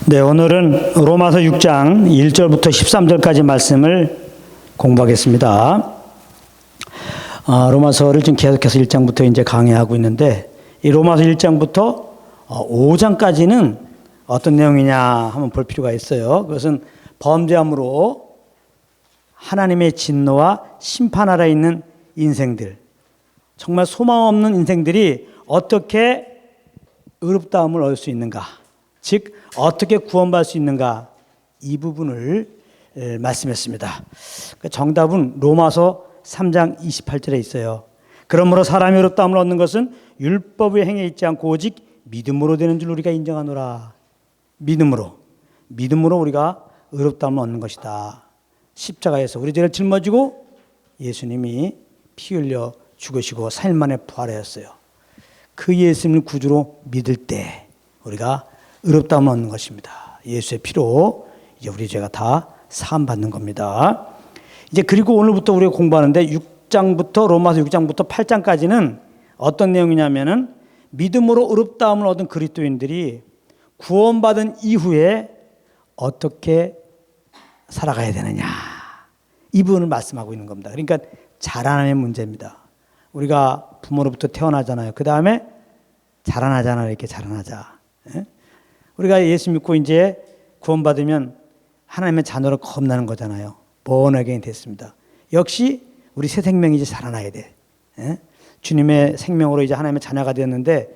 네, 오늘은 로마서 6장 1절부터 13절까지 말씀을 공부하겠습니다. 로마서를 지금 계속해서 1장부터 이제 강의하고 있는데, 이 로마서 1장부터 5장까지는 어떤 내용이냐 한번 볼 필요가 있어요. 그것은 범죄함으로 하나님의 진노와 심판 아래 있는 인생들, 정말 소망 없는 인생들이 어떻게 의롭다함을 얻을 수 있는가, 즉 어떻게 구원받을 수 있는가, 이 부분을 말씀했습니다. 정답은 로마서 3장 28절에 있어요. 그러므로 사람이 의롭다함을 얻는 것은 율법의 행위에 있지 않고 오직 믿음으로 되는 줄 우리가 인정하노라. 믿음으로 우리가 의롭다함을 얻는 것이다. 십자가에서 우리 죄를 짊어지고 예수님이 피 흘려 죽으시고 3일 만에 부활하였어요. 그 예수님을 구주로 믿을 때 우리가 의롭다함을 얻는 것입니다. 예수의 피로 이제 우리 죄가 다 사함받는 겁니다. 이제 그리고 오늘부터 우리가 공부하는데 로마서 6장부터 8장까지는 어떤 내용이냐면은 믿음으로 의롭다함을 얻은 그리스도인들이 구원받은 이후에 어떻게 살아가야 되느냐, 이 부분을 말씀하고 있는 겁니다. 그러니까 자라남의 문제입니다. 우리가 부모로부터 태어나잖아요. 그 다음에 자라나잖아요. 이렇게 자라나자. 우리가 예수 믿고 이제 구원받으면 하나님의 자녀로 거듭나는 거잖아요. born again 됐습니다. 역시 우리 새 생명이 이제 자라나야 돼. 주님의 생명으로 이제 하나님의 자녀가 되었는데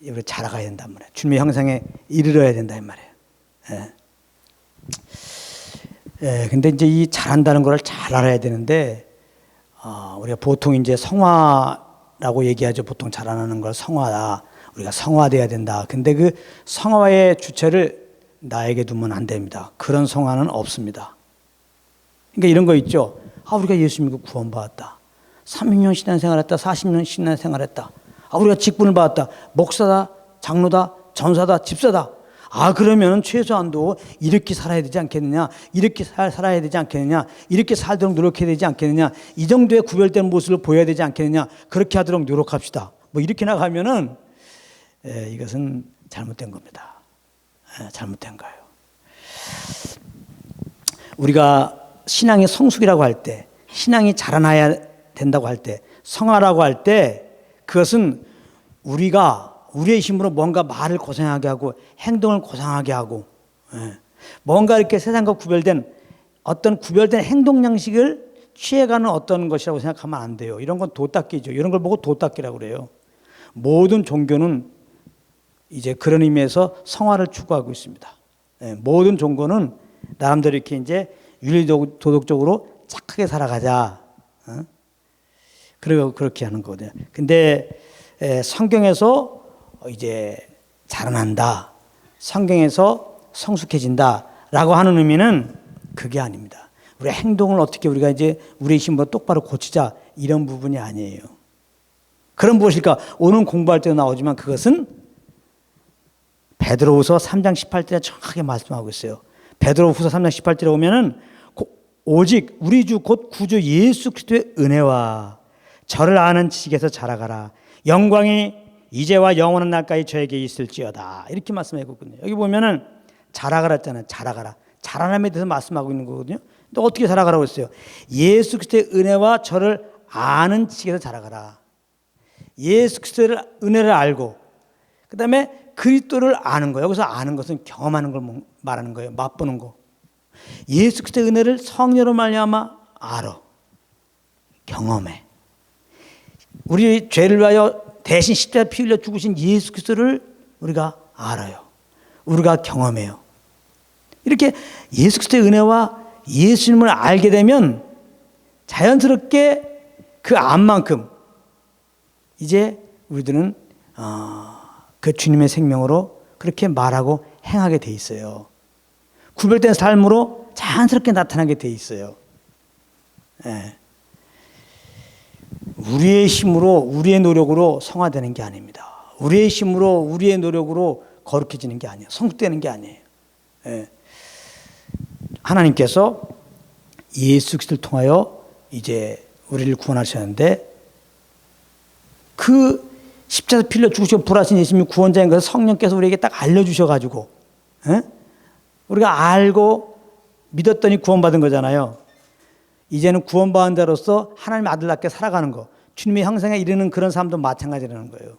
우리 자라가야 된단 말이에요. 주님의 형상에 이르러야 된다 이 말이에요. 근데 이제 이 자란다는 걸 잘 알아야 되는데, 우리가 보통 이제 성화라고 얘기하죠. 보통 자라나는 걸 성화다. 우리가 성화돼야 된다. 근데 그 성화의 주체를 나에게 두면 안 됩니다. 그런 성화는 없습니다. 그러니까 이런 거 있죠. 우리가 예수 믿고 구원받았다. 30년 신앙생활했다. 40년 신앙생활했다. 우리가 직분을 받았다. 목사다, 장로다, 전사다, 집사다. 그러면 최소한도 이렇게 살아야 되지 않겠느냐, 이렇게 살아야 되지 않겠느냐, 이렇게 살도록 노력해야 되지 않겠느냐, 이 정도의 구별된 모습을 보여야 되지 않겠느냐, 그렇게 하도록 노력합시다. 뭐 이렇게 나가면은 이것은 잘못된 겁니다. 잘못된 거예요. 우리가 신앙의 성숙이라고 할 때, 신앙이 자라나야 된다고 할 때, 성화라고 할 때, 그것은 우리의 힘으로 뭔가 말을 고생하게 하고 행동을 고상하게 하고, 뭔가 이렇게 세상과 구별된 어떤 구별된 행동 양식을 취해가는 어떤 것이라고 생각하면 안 돼요. 이런 건 도닦기죠. 이런 걸 보고 도닦기라고 그래요. 모든 종교는 이제 그런 의미에서 성화를 추구하고 있습니다. 모든 종교는 나름대로 이렇게 이제 윤리도덕적으로 착하게 살아가자. 그렇게 하는 거거든요. 근데 성경에서 이제 자라난다, 성경에서 성숙해진다 라고 하는 의미는 그게 아닙니다. 우리 행동을 어떻게 우리가 이제 우리의 힘으로 똑바로 고치자, 이런 부분이 아니에요. 그런 무엇일까? 오늘 공부할 때도 나오지만 그것은 베드로후서 3장 18절에 정확하게 말씀하고 있어요. 베드로후서 3장 18절에 오면은 오직 우리 주 곧 구주 예수 그리스도의 은혜와 저를 아는 지식에서 자라가라. 영광이 이제와 영원한 날까지 저에게 있을지어다. 이렇게 말씀하고 있거든요. 여기 보면은 자라가라 했잖아요. 자라가라. 자라남에 대해서 말씀하고 있는 거거든요. 또 어떻게 자라가라고 했어요? 예수 그리스도의 은혜와 저를 아는 지식에서 자라가라. 예수 그리스도의 은혜를 알고, 그 다음에 그리스도를 아는 거예요. 여기서 아는 것은 경험하는 걸 말하는 거예요. 맛보는 거. 예수 그리스도의 은혜를 성령으로 말미암아 알아. 경험해. 우리 죄를 위하여 대신 십자가에 피 흘려 죽으신 예수 그리스도를 우리가 알아요. 우리가 경험해요. 이렇게 예수 그리스도의 은혜와 예수님을 알게 되면 자연스럽게 그 암만큼 이제 우리들은 그 주님의 생명으로 그렇게 말하고 행하게 돼 있어요. 구별된 삶으로 자연스럽게 나타나게 돼 있어요. 우리의 힘으로, 우리의 노력으로 성화되는 게 아닙니다. 우리의 힘으로, 우리의 노력으로 거룩해지는 게 아니에요. 성숙되는 게 아니에요. 하나님께서 예수 그리스도를 통하여 이제 우리를 구원하셨는데, 그 십자가에서 피 흘려 죽으시고 부활하신 예수님이 구원자인 것을 성령께서 우리에게 딱 알려주셔가지고, 에? 우리가 알고 믿었더니 구원받은 거잖아요. 이제는 구원받은 자로서 하나님의 아들답게 살아가는 거, 주님의 형상에 이르는 그런 삶도 마찬가지라는 거예요.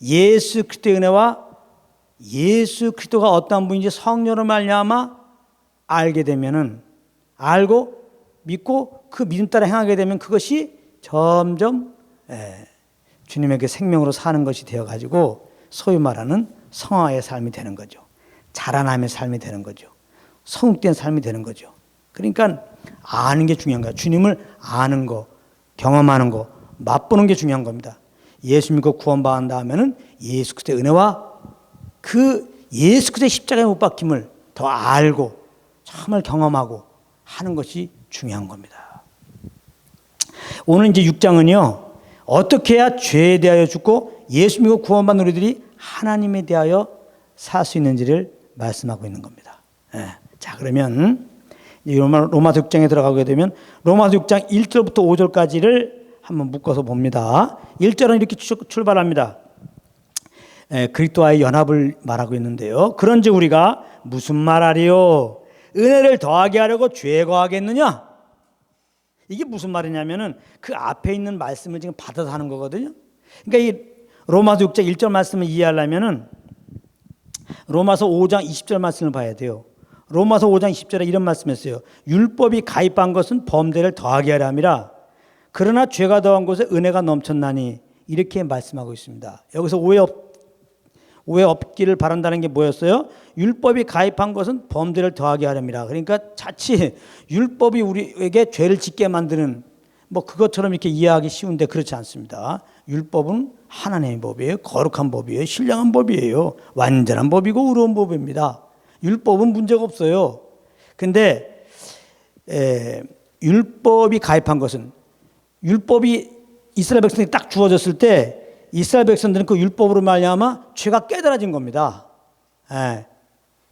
예수 그리스도의 은혜와 예수 그리스도가 어떤 분인지 성령으로 말미암아 알게 되면은, 알고 믿고 그 믿음 따라 행하게 되면 그것이 점점 주님의 그 생명으로 사는 것이 되어가지고 소위 말하는 성화의 삶이 되는 거죠. 자라남의 삶이 되는 거죠. 성육된 삶이 되는 거죠. 그러니까 아는 게 중요한 거예요. 주님을 아는 거, 경험하는 거, 맛보는 게 중요한 겁니다. 예수 믿고 구원받은 다음에는 예수 그리스도의 은혜와 그 예수 그리스도의 십자가에 못 박힘을 더 알고 정말 경험하고 하는 것이 중요한 겁니다. 오늘 이제 6장은요, 어떻게 해야 죄에 대하여 죽고 예수 믿고 구원받는 우리들이 하나님에 대하여 살 수 있는지를 말씀하고 있는 겁니다. 자, 그러면 로마서 6장에 들어가게 되면 로마서 6장 1절부터 5절까지를 한번 묶어서 봅니다. 1절은 이렇게 출발합니다. 그리스도와의 연합을 말하고 있는데요. 그런즉 우리가 무슨 말하리요? 은혜를 더하게 하려고 죄에 거하겠느냐? 이게 무슨 말이냐면은 그 앞에 있는 말씀을 지금 받아서 하는 거거든요. 그러니까 이 로마서 6장 1절 말씀을 이해하려면은 로마서 5장 20절 말씀을 봐야 돼요. 로마서 5장 20절에 이런 말씀했어요. 율법이 가입한 것은 범죄를 더하게 하려 함이라. 그러나 죄가 더한 곳에 은혜가 넘쳤나니, 이렇게 말씀하고 있습니다. 여기서 오해 없기를 바란다는 게 뭐였어요? 율법이 가입한 것은 범죄를 더하게 하렵니다. 그러니까 자칫 율법이 우리에게 죄를 짓게 만드는 뭐 그것처럼 이렇게 이해하기 쉬운데 그렇지 않습니다. 율법은 하나님의 법이에요. 거룩한 법이에요. 신령한 법이에요. 완전한 법이고 의로운 법입니다. 율법은 문제가 없어요. 근데 율법이 가입한 것은, 율법이 이스라엘 백성이 딱 주어졌을 때 이스라엘 백성들은 그 율법으로 말미암아 죄가 깨달아진 겁니다.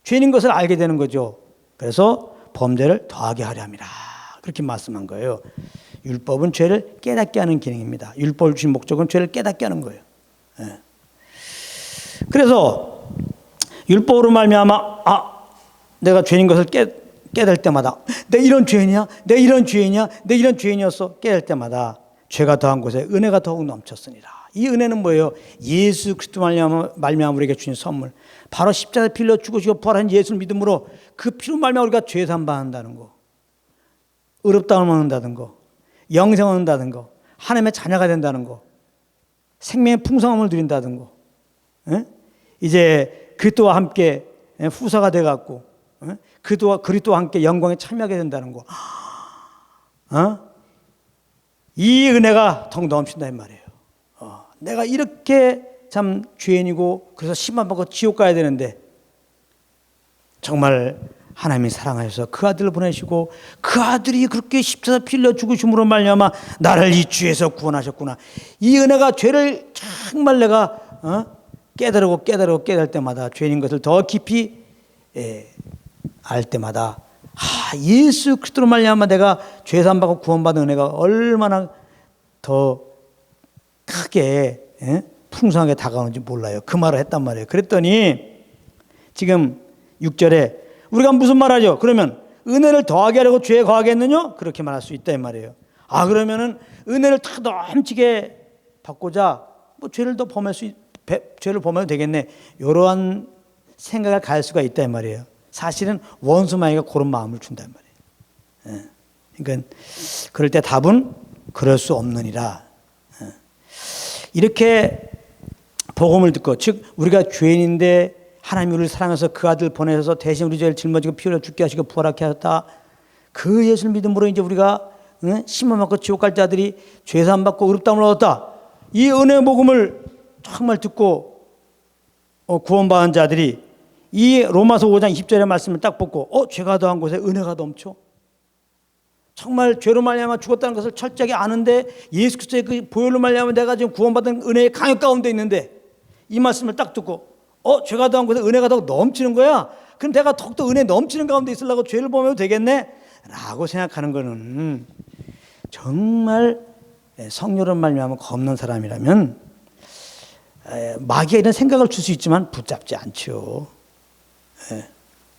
죄인 것을 알게 되는 거죠. 그래서 범죄를 더하게 하려 함이라, 그렇게 말씀한 거예요. 율법은 죄를 깨닫게 하는 기능입니다. 율법을 주신 목적은 죄를 깨닫게 하는 거예요. 그래서 율법으로 말미암아 내가 죄인 것을 깨달을 때마다 내 이런 죄인이야, 내 이런 죄인이야, 내 이런 죄인이었어 깨달을 때마다 죄가 더한 곳에 은혜가 더욱 넘쳤으니라. 이 은혜는 뭐예요? 예수 그리스도 말미암아 우리에게 주신 선물, 바로 십자가에 피 흘려 죽으시고 부활한 예수를 믿음으로 그 피로 말미암아 우리가 죄 사함받는다는 거, 의롭다함을 얻는다는 거, 영생을 얻는다는 거, 하나님의 자녀가 된다는 거, 생명의 풍성함을 누린다는 거, 이제 그리스도와 함께 후사가 돼갖고 그리스도와 함께 영광에 참여하게 된다는 거, 이 은혜가 더 넘친다 이 말이에요. 내가 이렇게 참 죄인이고 그래서 심판받고 지옥 가야 되는데 정말 하나님이 사랑하셔서 그 아들을 보내시고 그 아들이 그렇게 십자가 피 흘려 죽으심으로 말미암아 나를 이 죄에서 구원하셨구나. 이 은혜가 죄를 정말 내가 깨달을 때마다, 죄인인 것을 더 깊이 알 때마다 예수 그리스도로 말미암아 내가 죄 사함 받고 구원받은 은혜가 얼마나 더 크게 풍성하게 다가오는지 몰라요. 그 말을 했단 말이에요. 그랬더니 지금 6절에 우리가 무슨 말하죠? 그러면 은혜를 더하게 하려고 죄에 거하겠느냐? 그렇게 말할 수 있다 이 말이에요. 그러면은 은혜를 다 넘치게 받고자 뭐 죄를 범해도 되겠네, 이러한 생각을 갈 수가 있다 이 말이에요. 사실은 원수마귀가 그런 마음을 준다 이 말이에요. 그러니까 그럴 때 답은 그럴 수 없느니라. 이렇게 복음을 듣고, 즉 우리가 죄인인데 하나님이 우리를 사랑해서 그 아들 보내셔서 대신 우리 죄를 짊어지고 피 흘려 죽게 하시고 부활하게 하셨다. 그 예수를 믿음으로 이제 우리가 심판 받고 지옥 갈 자들이 죄 사함 받고 의롭다함을 얻었다. 이 은혜 복음을 정말 듣고 구원받은 자들이 이 로마서 5장 20절의 말씀을 딱 보고 죄가 더한 곳에 은혜가 넘쳐. 정말 죄로 말미암아 죽었다는 것을 철저하게 아는데 예수 그리스도의 그 보혈로 말미암아 내가 지금 구원받은 은혜의 강역 가운데 있는데 이 말씀을 딱 듣고 죄가 더한 곳에 은혜가 더 넘치는 거야. 그럼 내가 더욱더 은혜 넘치는 가운데 있으려고 죄를 범해도 되겠네? 라고 생각하는 거는 정말 성령으로 말미암아 겁는 사람이라면 마귀가 이런 생각을 줄 수 있지만 붙잡지 않죠.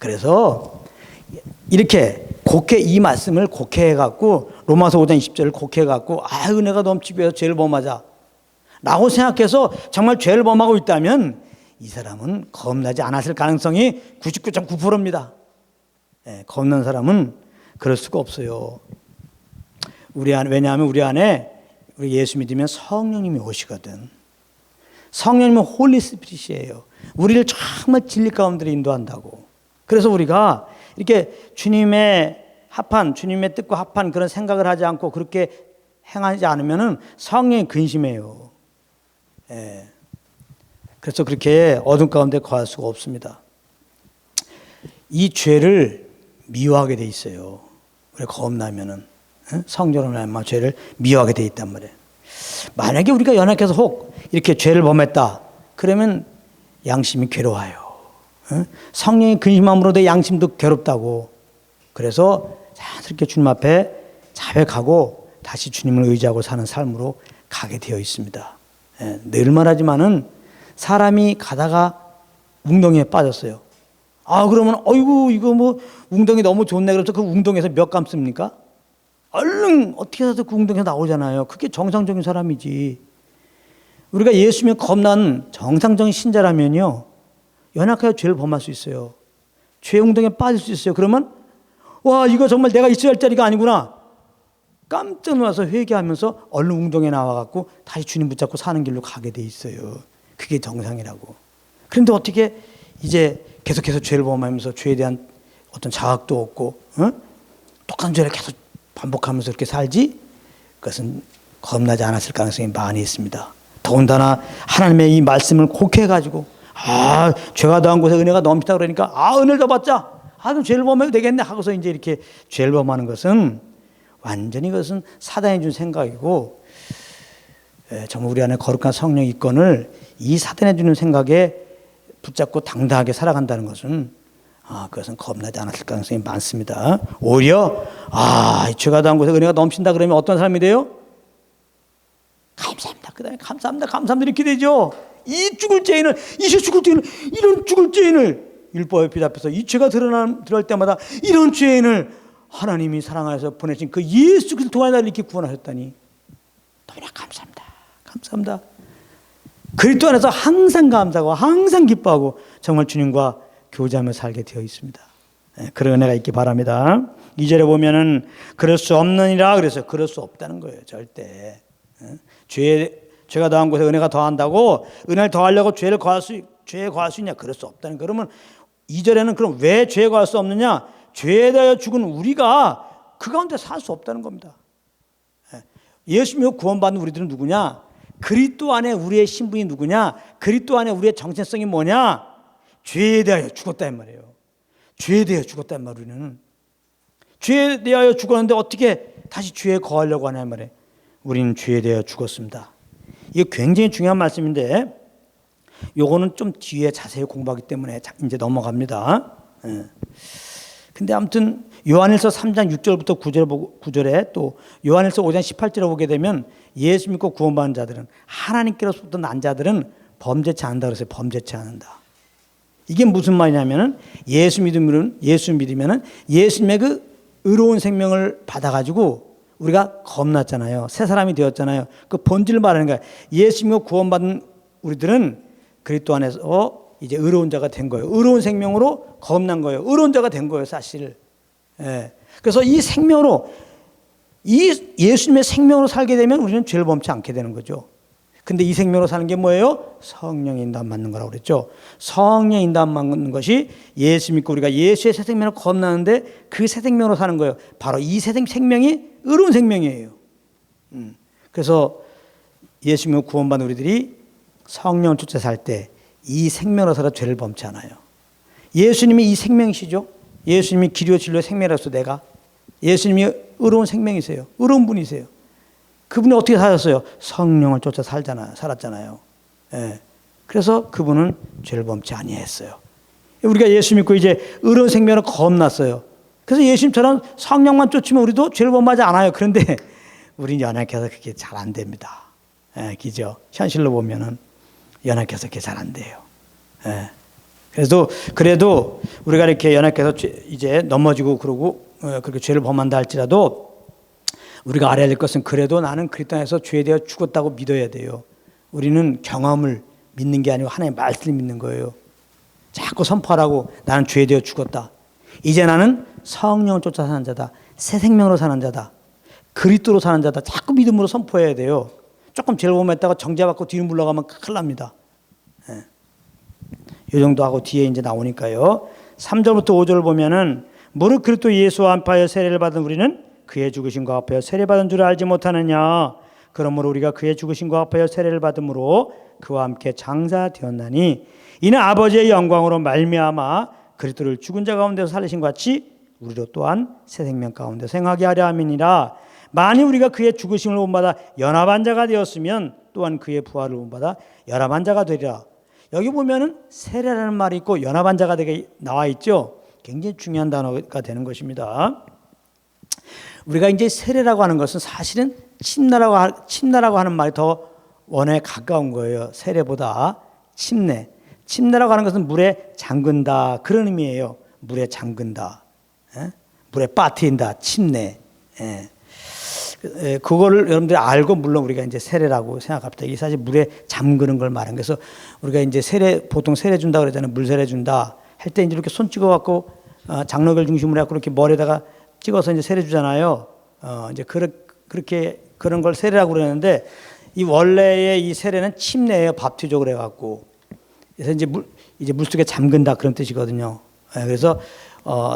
그래서 이렇게 곡해, 이 말씀을 곡해해갖고 로마서 5장 20절을 곡해해갖고 은혜가 넘치고 해서 죄를 범하자 라고 생각해서 정말 죄를 범하고 있다면 이 사람은 겁나지 않았을 가능성이 99.9%입니다. 겁난 사람은 그럴 수가 없어요. 왜냐하면 우리 안에 우리 예수 믿으면 성령님이 오시거든. 성령님은 홀리 스피릿이에요. 우리를 정말 진리 가운데 인도한다고. 그래서 우리가 이렇게 주님의 뜻과 합한 그런 생각을 하지 않고 그렇게 행하지 않으면 성령이 근심해요. 그래서 그렇게 어둠 가운데 거할 수가 없습니다. 이 죄를 미워하게 돼 있어요. 우리가 겁나면은 성전으로 말미암아 죄를 미워하게 돼 있단 말이에요. 만약에 우리가 연약해서 혹 이렇게 죄를 범했다 그러면 양심이 괴로워요. 성령의 근심함으로 내 양심도 괴롭다고. 그래서 자연스럽게 주님 앞에 자백하고 다시 주님을 의지하고 사는 삶으로 가게 되어 있습니다. 늘 말하지만은 사람이 가다가 웅덩이에 빠졌어요. 그러면 어이구 이거 뭐 웅덩이 너무 좋네. 그래서 그 웅덩이에서 몇 감습니까? 얼른 어떻게 해서 그 웅덩이에서 나오잖아요. 그게 정상적인 사람이지. 우리가 예수 믿고 겁난 정상적인 신자라면요, 연약하여 죄를 범할 수 있어요. 죄 웅덩이에 빠질 수 있어요. 그러면 와 이거 정말 내가 있어야 할 자리가 아니구나. 깜짝 놀라서 회개하면서 얼른 웅덩이에 나와갖고 다시 주님 붙잡고 사는 길로 가게 돼 있어요. 그게 정상이라고. 그런데 어떻게 이제 계속해서 죄를 범하면서 죄에 대한 어떤 자각도 없고 똑같은 죄를 계속 반복하면서 이렇게 살지? 그것은 겁나지 않았을 가능성이 많이 있습니다. 더군다나 하나님의 이 말씀을 곡해가지고 죄가 더한 곳에 은혜가 넘치다 그러니까 은혜를 더 받자. 그럼 죄를 범해도 되겠네 하고서 이제 이렇게 죄를 범하는 것은 완전히 그것은 사단이 준 생각이고 정말 우리 안에 거룩한 성령 이권을 이 사단이 주는 생각에 붙잡고 당당하게 살아간다는 것은 그것은 겁나지 않았을 가능성이 많습니다. 오히려 죄가 더한 곳에 은혜가 넘친다 그러면 어떤 사람이 돼요? 감사합니다. 그다음에 감사합니다 이렇게 되죠. 이제 죽을 죄인을 이런 죽을 죄인을 율법 옆에 앞에서 이 죄가 드러날 때마다 이런 죄인을 하나님이 사랑하여서 보내신 그 예수 그리스도 통하여 나를 이렇게 구원하셨다니 너무나 감사합니다. 그리스도 안에서 항상 감사하고 항상 기뻐하고 정말 주님과 교제하며 살게 되어 있습니다. 그런 은혜가 있기 바랍니다. 2절에 보면은 그럴 수 없느니라 그래서 그럴 수 없다는 거예요. 절대. 죄가 더한 곳에 은혜가 더한다고 은혜를 더하려고 죄에 거할 수 있냐? 그럴 수 없다는 거예요. 그러면 2절에는 그럼 왜 죄에 거할 수 없느냐? 죄에 대하여 죽은 우리가 그 가운데 살 수 없다는 겁니다. 예수 믿고 구원받는 우리들은 누구냐? 그리스도 안에 우리의 신분이 누구냐? 그리스도 안에 우리의 정체성이 뭐냐? 죄에 대하여 죽었다 이 말이에요. 죄에 대하여 죽었다 이 말. 우리는 죄에 대하여 죽었는데 어떻게 다시 죄에 거하려고 하냐 이 말이에요. 우리는 죄에 대하여 죽었습니다. 이게 굉장히 중요한 말씀인데 요거는 좀 뒤에 자세히 공부하기 때문에 이제 넘어갑니다. 근데 아무튼 요한일서 3장 6절부터 9절에 또 요한일서 5장 18절에 보게 되면 예수 믿고 구원받은 자들은 하나님께로부터 난 자들은 범죄치 않는다 그래서 범죄치 않는다. 이게 무슨 말이냐면은 예수 믿으면은 예수님의 그 의로운 생명을 받아가지고 우리가 겁났잖아요. 새 사람이 되었잖아요. 그 본질을 말하는 거예요. 예수 믿고 구원받은 우리들은 그리스도 안에서 이제 의로운 자가 된 거예요. 의로운 생명으로 거듭난 거예요. 의로운 자가 된 거예요, 사실. 그래서 이 생명으로 이 예수님의 생명으로 살게 되면 우리는 죄를 범치 않게 되는 거죠. 근데 이 생명으로 사는 게 뭐예요? 성령의 인도함 받는 거라고 그랬죠. 성령의 인도함 받는 것이 예수 믿고 우리가 예수의 새 생명을 거듭나는데 그 새 생명으로 사는 거예요. 바로 이 새 생명이 의로운 생명이에요. 그래서 예수 믿고 구원받은 우리들이 성령을 쫓아 살 때 이 생명으로 살아 죄를 범치 않아요. 예수님이 이 생명이시죠. 예수님이 길이요 진리요 생명이라서 내가 예수님이 의로운 생명이세요. 의로운 분이세요. 그분이 어떻게 사셨어요? 성령을 쫓아 살았잖아요. 그래서 그분은 죄를 범치 아니했어요. 우리가 예수 믿고 이제 의로운 생명으로 거듭났어요. 그래서 예수님처럼 성령만 쫓으면 우리도 죄를 범하지 않아요. 그런데 우리는 연약해서 그게 잘 안 됩니다. 그죠? 현실로 보면은 연약해서 그게 잘 안 돼요. 그래도 우리가 이렇게 연약해서 이제 넘어지고 그러고 그렇게 죄를 범한다 할지라도 우리가 알아야 될 것은 그래도 나는 그리스도 안에서 죄에 대해 죽었다고 믿어야 돼요. 우리는 경험을 믿는 게 아니고 하나님의 말씀을 믿는 거예요. 자꾸 선포하라고 나는 죄에 대해 죽었다. 이제 나는 성령을 쫓아 사는 자다. 새 생명으로 사는 자다. 그리스도로 사는 자다. 자꾸 믿음으로 선포해야 돼요. 조금 죄를 범했다가 정죄받고 뒤로 물러가면 큰일 납니다. 예. 이 정도 하고 뒤에 이제 나오니까요. 3절부터 5절을 보면은 무릇 그리스도 예수와 합하여 세례를 받은 우리는 그의 죽으심과 합하여 세례받은 줄을 알지 못하느냐. 그러므로 우리가 그의 죽으심과 합하여 세례를 받음으로 그와 함께 장사되었나니 이는 아버지의 영광으로 말미암아 그리스도를 죽은 자 가운데서 살리신 것 같이 우리로 또한 새 생명 가운데 생하게 하려 함이니라. 만일 우리가 그의 죽으심을 본받아 연합한 자가 되었으면 또한 그의 부활을 본받아 연합한 자가 되리라. 여기 보면은 세례라는 말이 있고 연합한 자가 되게 나와 있죠. 굉장히 중요한 단어가 되는 것입니다. 우리가 이제 세례라고 하는 것은 사실은 침례라고 하는 말이 더 원어에 가까운 거예요. 세례보다 침례. 침례라고 하는 것은 물에 잠근다 그런 의미예요. 물에 잠근다, 물에 빠뜨린다, 침례. 그거를 여러분들이 알고 물론 우리가 이제 세례라고 생각합니다. 이게 사실 물에 잠그는 걸 말하는. 그래서 우리가 이제 보통 세례 준다 그러잖아요. 물 세례 준다 할 때 이제 이렇게 손 찍어갖고 장로교를 중심으로 해갖고 이렇게 머리에다가 찍어서 이제 세례 주잖아요. 이제 그렇게 그런 걸 세례라고 그러는데 이 원래의 이 세례는 침례예요. 밥투족을 해갖고. 그래서 이제 물 속에 잠근다 그런 뜻이거든요. 그래서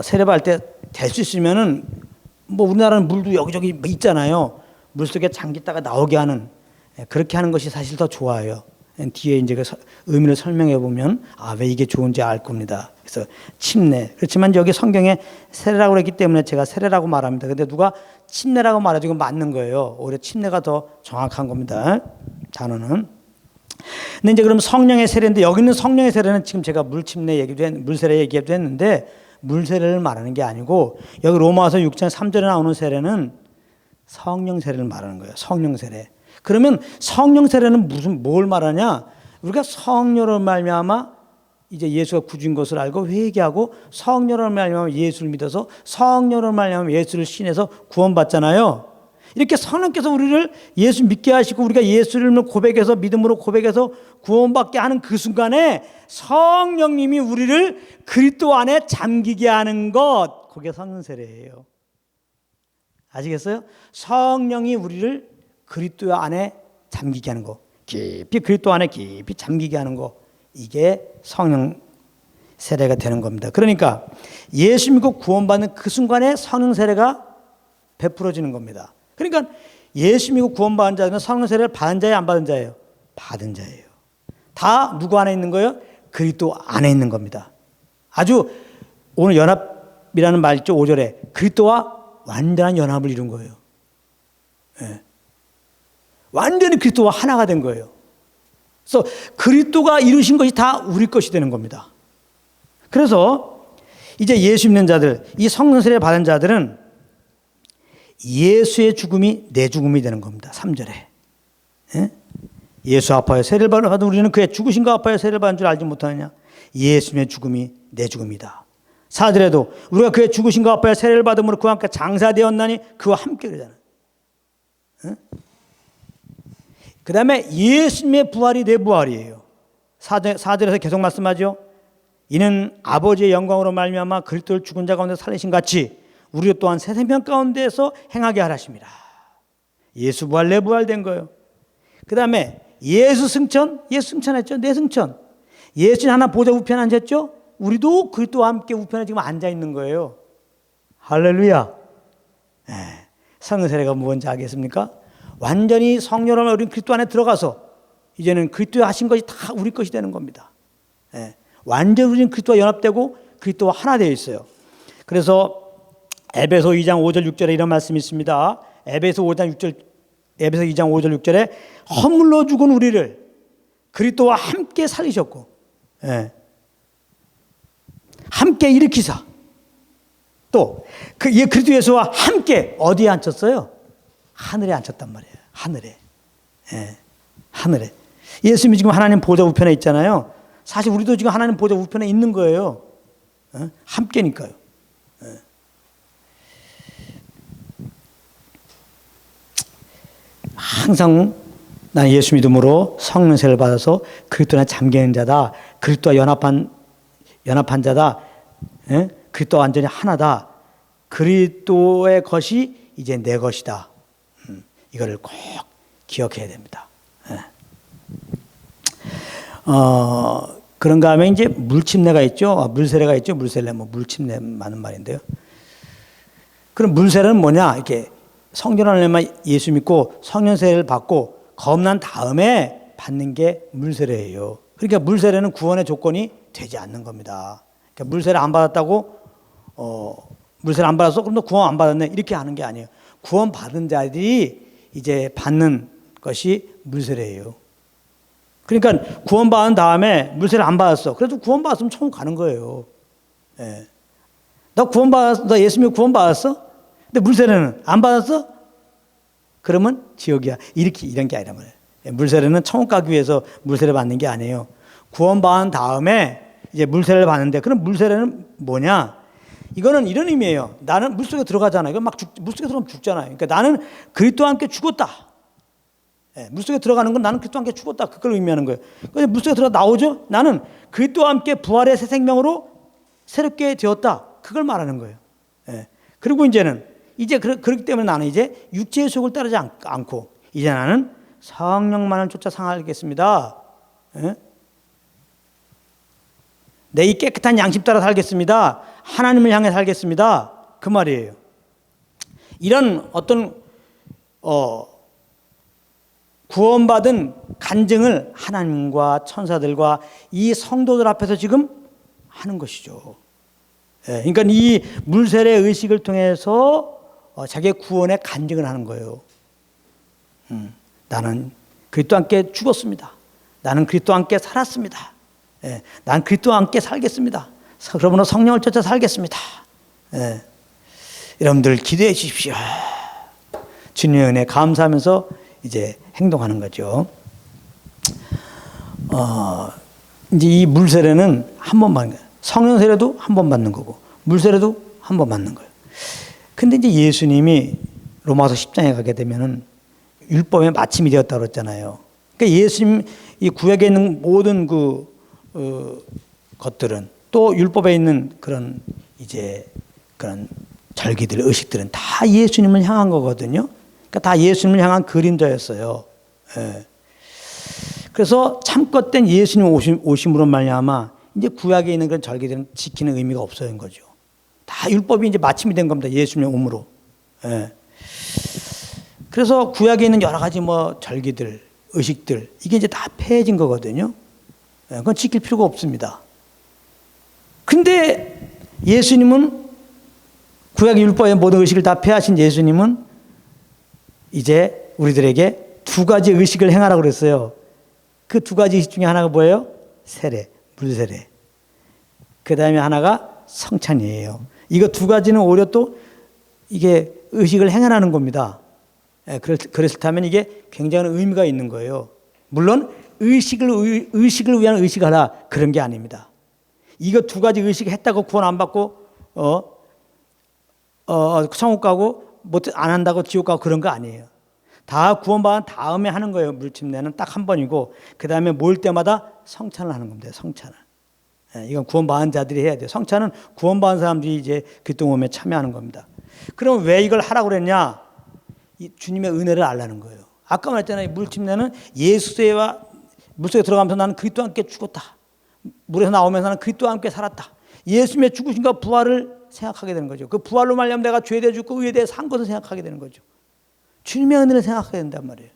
세례받을 때 될 수 있으면은 뭐 우리나라는 물도 여기저기 있잖아요. 물 속에 잠겼다가 나오게 하는 그렇게 하는 것이 사실 더 좋아요. 뒤에 이제 그 의미를 설명해 보면 왜 이게 좋은지 알 겁니다. 그래서 침례. 그렇지만 여기 성경에 세례라고 그랬기 때문에 제가 세례라고 말합니다. 근데 누가 침례라고 말해주고 맞는 거예요. 오히려 침례가 더 정확한 겁니다. 단어는. 근데 이제 그럼 성령의 세례인데 여기 있는 성령의 세례는 지금 제가 물세례 얘기도 했는데 물세례를 말하는 게 아니고 여기 로마서 6장 3절에 나오는 세례는 성령 세례를 말하는 거예요. 성령 세례. 그러면 성령 세례는 뭘 말하냐? 우리가 성령으로 말미암아 이제 예수가 구주인 것을 알고 회개하고 성령으로 말미암아 예수를 믿어서 성령으로 말미암아 예수를 신해서 구원받잖아요. 이렇게 성령께서 우리를 예수 믿게 하시고 우리가 예수를 고백해서 믿음으로 고백해서 구원받게 하는 그 순간에 성령님이 우리를 그리스도 안에 잠기게 하는 것, 그게 성령 세례예요. 아시겠어요? 성령이 우리를 그리스도 안에 잠기게 하는 거, 깊이 그리스도 안에 깊이 잠기게 하는 거, 이게 성령 세례가 되는 겁니다. 그러니까 예수 믿고 구원받는 그 순간에 성령 세례가 베풀어지는 겁니다. 그러니까 예수 믿고 구원받은 자는 성령 세례를 받은 자예요, 안 받은 자예요? 받은 자예요. 다 누구 안에 있는 거예요? 그리스도 안에 있는 겁니다. 아주 오늘 연합이라는 말 있죠, 5절에. 그리스도와 완전한 연합을 이룬 거예요. 네. 완전히 그리스도와 하나가 된 거예요. 그래서 그리스도가 이루신 것이 다 우리 것이 되는 겁니다. 그래서 이제 예수 믿는 자들, 이 성령 세례 받은 자들은 예수의 죽음이 내 죽음이 되는 겁니다. 3절에. 예? 예수 아파요. 세례를 받은 우리는 그의 죽으신가 아파요. 세례를 받은 줄 알지 못하느냐. 예수의 죽음이 내 죽음이다. 4절에도 우리가 그의 죽으신가 아파요. 세례를 받음으로 그와 함께 장사되었나니 그와 함께 그러잖아요. 예? 그 다음에 예수님의 부활이 내 부활이에요. 4절에서 계속 말씀하죠. 이는 아버지의 영광으로 말미암아 그리스도를 죽은 자 가운데 살리신 같이 우리 또한 새 생명 가운데서 행하게 하라십니다. 예수 부활 내 부활된 거예요. 그 다음에 예수 승천했죠. 내 승천. 예수는 하나 보좌 우편에 앉았죠. 우리도 그리스도와 함께 우편에 지금 앉아 있는 거예요. 할렐루야. 성령 세례가 뭔지 알겠습니까? 완전히 성령으로 우리 그리스도 안에 들어가서 이제는 그리스도의 하신 것이 다 우리 것이 되는 겁니다. 완전히 우리는 그리스도와 연합되고 그리스도와 하나 되어 있어요. 그래서 에베소 2장 5절 6절에 이런 말씀이 있습니다. 에베소 2장 5절 6절에 허물로 죽은 우리를 그리스도와 함께 살리셨고 함께 일으키사 또 그리스도 예수와 함께 어디에 앉혔어요? 하늘에 앉혔단 말이에요. 하늘에. 하늘에. 예수님이 지금 하나님 보좌 우편에 있잖아요. 사실 우리도 지금 하나님 보좌 우편에 있는 거예요. 함께니까요. 항상 나는 예수 믿음으로 성령세를 받아서 그리스도 안에 잠기는 자다. 그리스도와 연합한 자다. 그리스도와 완전히 하나다. 그리스도의 것이 이제 내 것이다. 이거를 꼭 기억해야 됩니다. 그런가 하면 이제 물침례가 있죠. 물세례가 있죠. 물세례, 물침례 맞는 말인데요. 그럼 물세례는 뭐냐? 이렇게 성전 안에만 예수 믿고 성령세례를 받고 거듭난 다음에 받는 게 물세례예요. 그러니까 물세례는 구원의 조건이 되지 않는 겁니다. 그러니까 물세례 안 받았다고 물세례 안 받았어? 그럼 너 구원 안 받았네? 이렇게 하는 게 아니에요. 구원 받은 자들이 이제 받는 것이 물세례예요. 그러니까 구원 받은 다음에 물세례 안 받았어. 그래도 구원 받았으면 천국 가는 거예요. 예. 나 구원 받았어? 나 예수 믿고 구원 받았어? 근데 물세례는 안 받았어? 그러면 지옥이야. 이런 게 아니란 말이에요. 물세례는 천국 가기 위해서 물세례 받는 게 아니에요. 구원 받은 다음에 이제 물세례를 받는데, 그럼 물세례는 뭐냐? 이거는 이런 의미예요. 나는 물속에 들어가잖아요. 이거 물속에 들어가면 죽잖아요. 그러니까 나는 그리스도와 함께 죽었다. 물속에 들어가는 건 나는 그리스도와 함께 죽었다. 그걸 의미하는 거예요. 그래서 물속에 들어가 나오죠? 나는 그리스도와 함께 부활의 새 생명으로 새롭게 되었다. 그걸 말하는 거예요. 그리고 이제 그렇기 때문에 나는 이제 육체의 속을 따르지 않고 이제 나는 성령만을 쫓아 살겠습니다. 내 이 깨끗한 양심 따라 살겠습니다. 하나님을 향해 살겠습니다. 그 말이에요. 이런 어떤 구원받은 간증을 하나님과 천사들과 이 성도들 앞에서 지금 하는 것이죠. 그러니까 이 물세례 의식을 통해서 자기의 구원의 간증을 하는 거예요. 나는 그리스도와 함께 죽었습니다. 나는 그리스도와 함께 살았습니다. 난 그리스도와 함께 살겠습니다. 그러므로 성령을 쫓아 살겠습니다. 여러분들 기대해 주십시오. 주님의 은혜 감사하면서 이제 행동하는 거죠. 이제 이 물세례는 한 번 받는 거예요. 성령 세례도 한 번 받는 거고 물세례도 한 번 받는 거예요. 근데 이제 예수님이 로마서 10장에 가게 되면은 율법의 마침이 되었다고 그랬잖아요. 그러니까 예수님 이 구약에 있는 모든 것들은 또 율법에 있는 그런 그런 절기들, 의식들은 다 예수님을 향한 거거든요. 그러니까 다 예수님을 향한 그림자였어요. 그래서 참것된 예수님 오심으로 말미암아 이제 구약에 있는 그런 절기들은 지키는 의미가 없어진 거죠. 다 율법이 이제 마침이 된 겁니다. 예수님의 오므로. 그래서 구약에 있는 여러 가지 절기들, 의식들 이게 이제 다 폐해진 거거든요. 그건 지킬 필요가 없습니다. 근데 예수님은 구약의 율법의 모든 의식을 다 폐하신 예수님은 이제 우리들에게 두 가지 의식을 행하라고 그랬어요. 그 두 가지 의식 중에 하나가 뭐예요? 세례, 물세례. 그 다음에 하나가 성찬이에요. 이거 두 가지는 오히려 또 이게 의식을 행하라는 겁니다. 그랬다면 이게 굉장한 의미가 있는 거예요. 물론 의식을 위한 의식하라 그런 게 아닙니다. 이거 두 가지 의식 했다고 구원 안 받고 천국 가고 안 한다고 지옥 가고 그런 거 아니에요. 다 구원받은 다음에 하는 거예요. 물침례는 딱 한 번이고 그 다음에 모일 때마다 성찬을 하는 겁니다. 성찬을. 이건 구원받은 자들이 해야 돼요. 성찬은 구원받은 사람들이 이제 그리스도 몸에 참여하는 겁니다. 그럼 왜 이걸 하라고 그랬냐? 주님의 은혜를 알라는 거예요. 아까 말했잖아요. 물침례는 예수와 물속에 들어가면서 나는 그리스도와 함께 죽었다. 물에서 나오면서 나는 그리스도와 함께 살았다. 예수님의 죽으신과 부활을 생각하게 되는 거죠. 그 부활로 말미암아 내가 죄에 대해 죽고 의에 대해 산 것을 생각하게 되는 거죠. 주님의 은혜를 생각하게 된단 말이에요.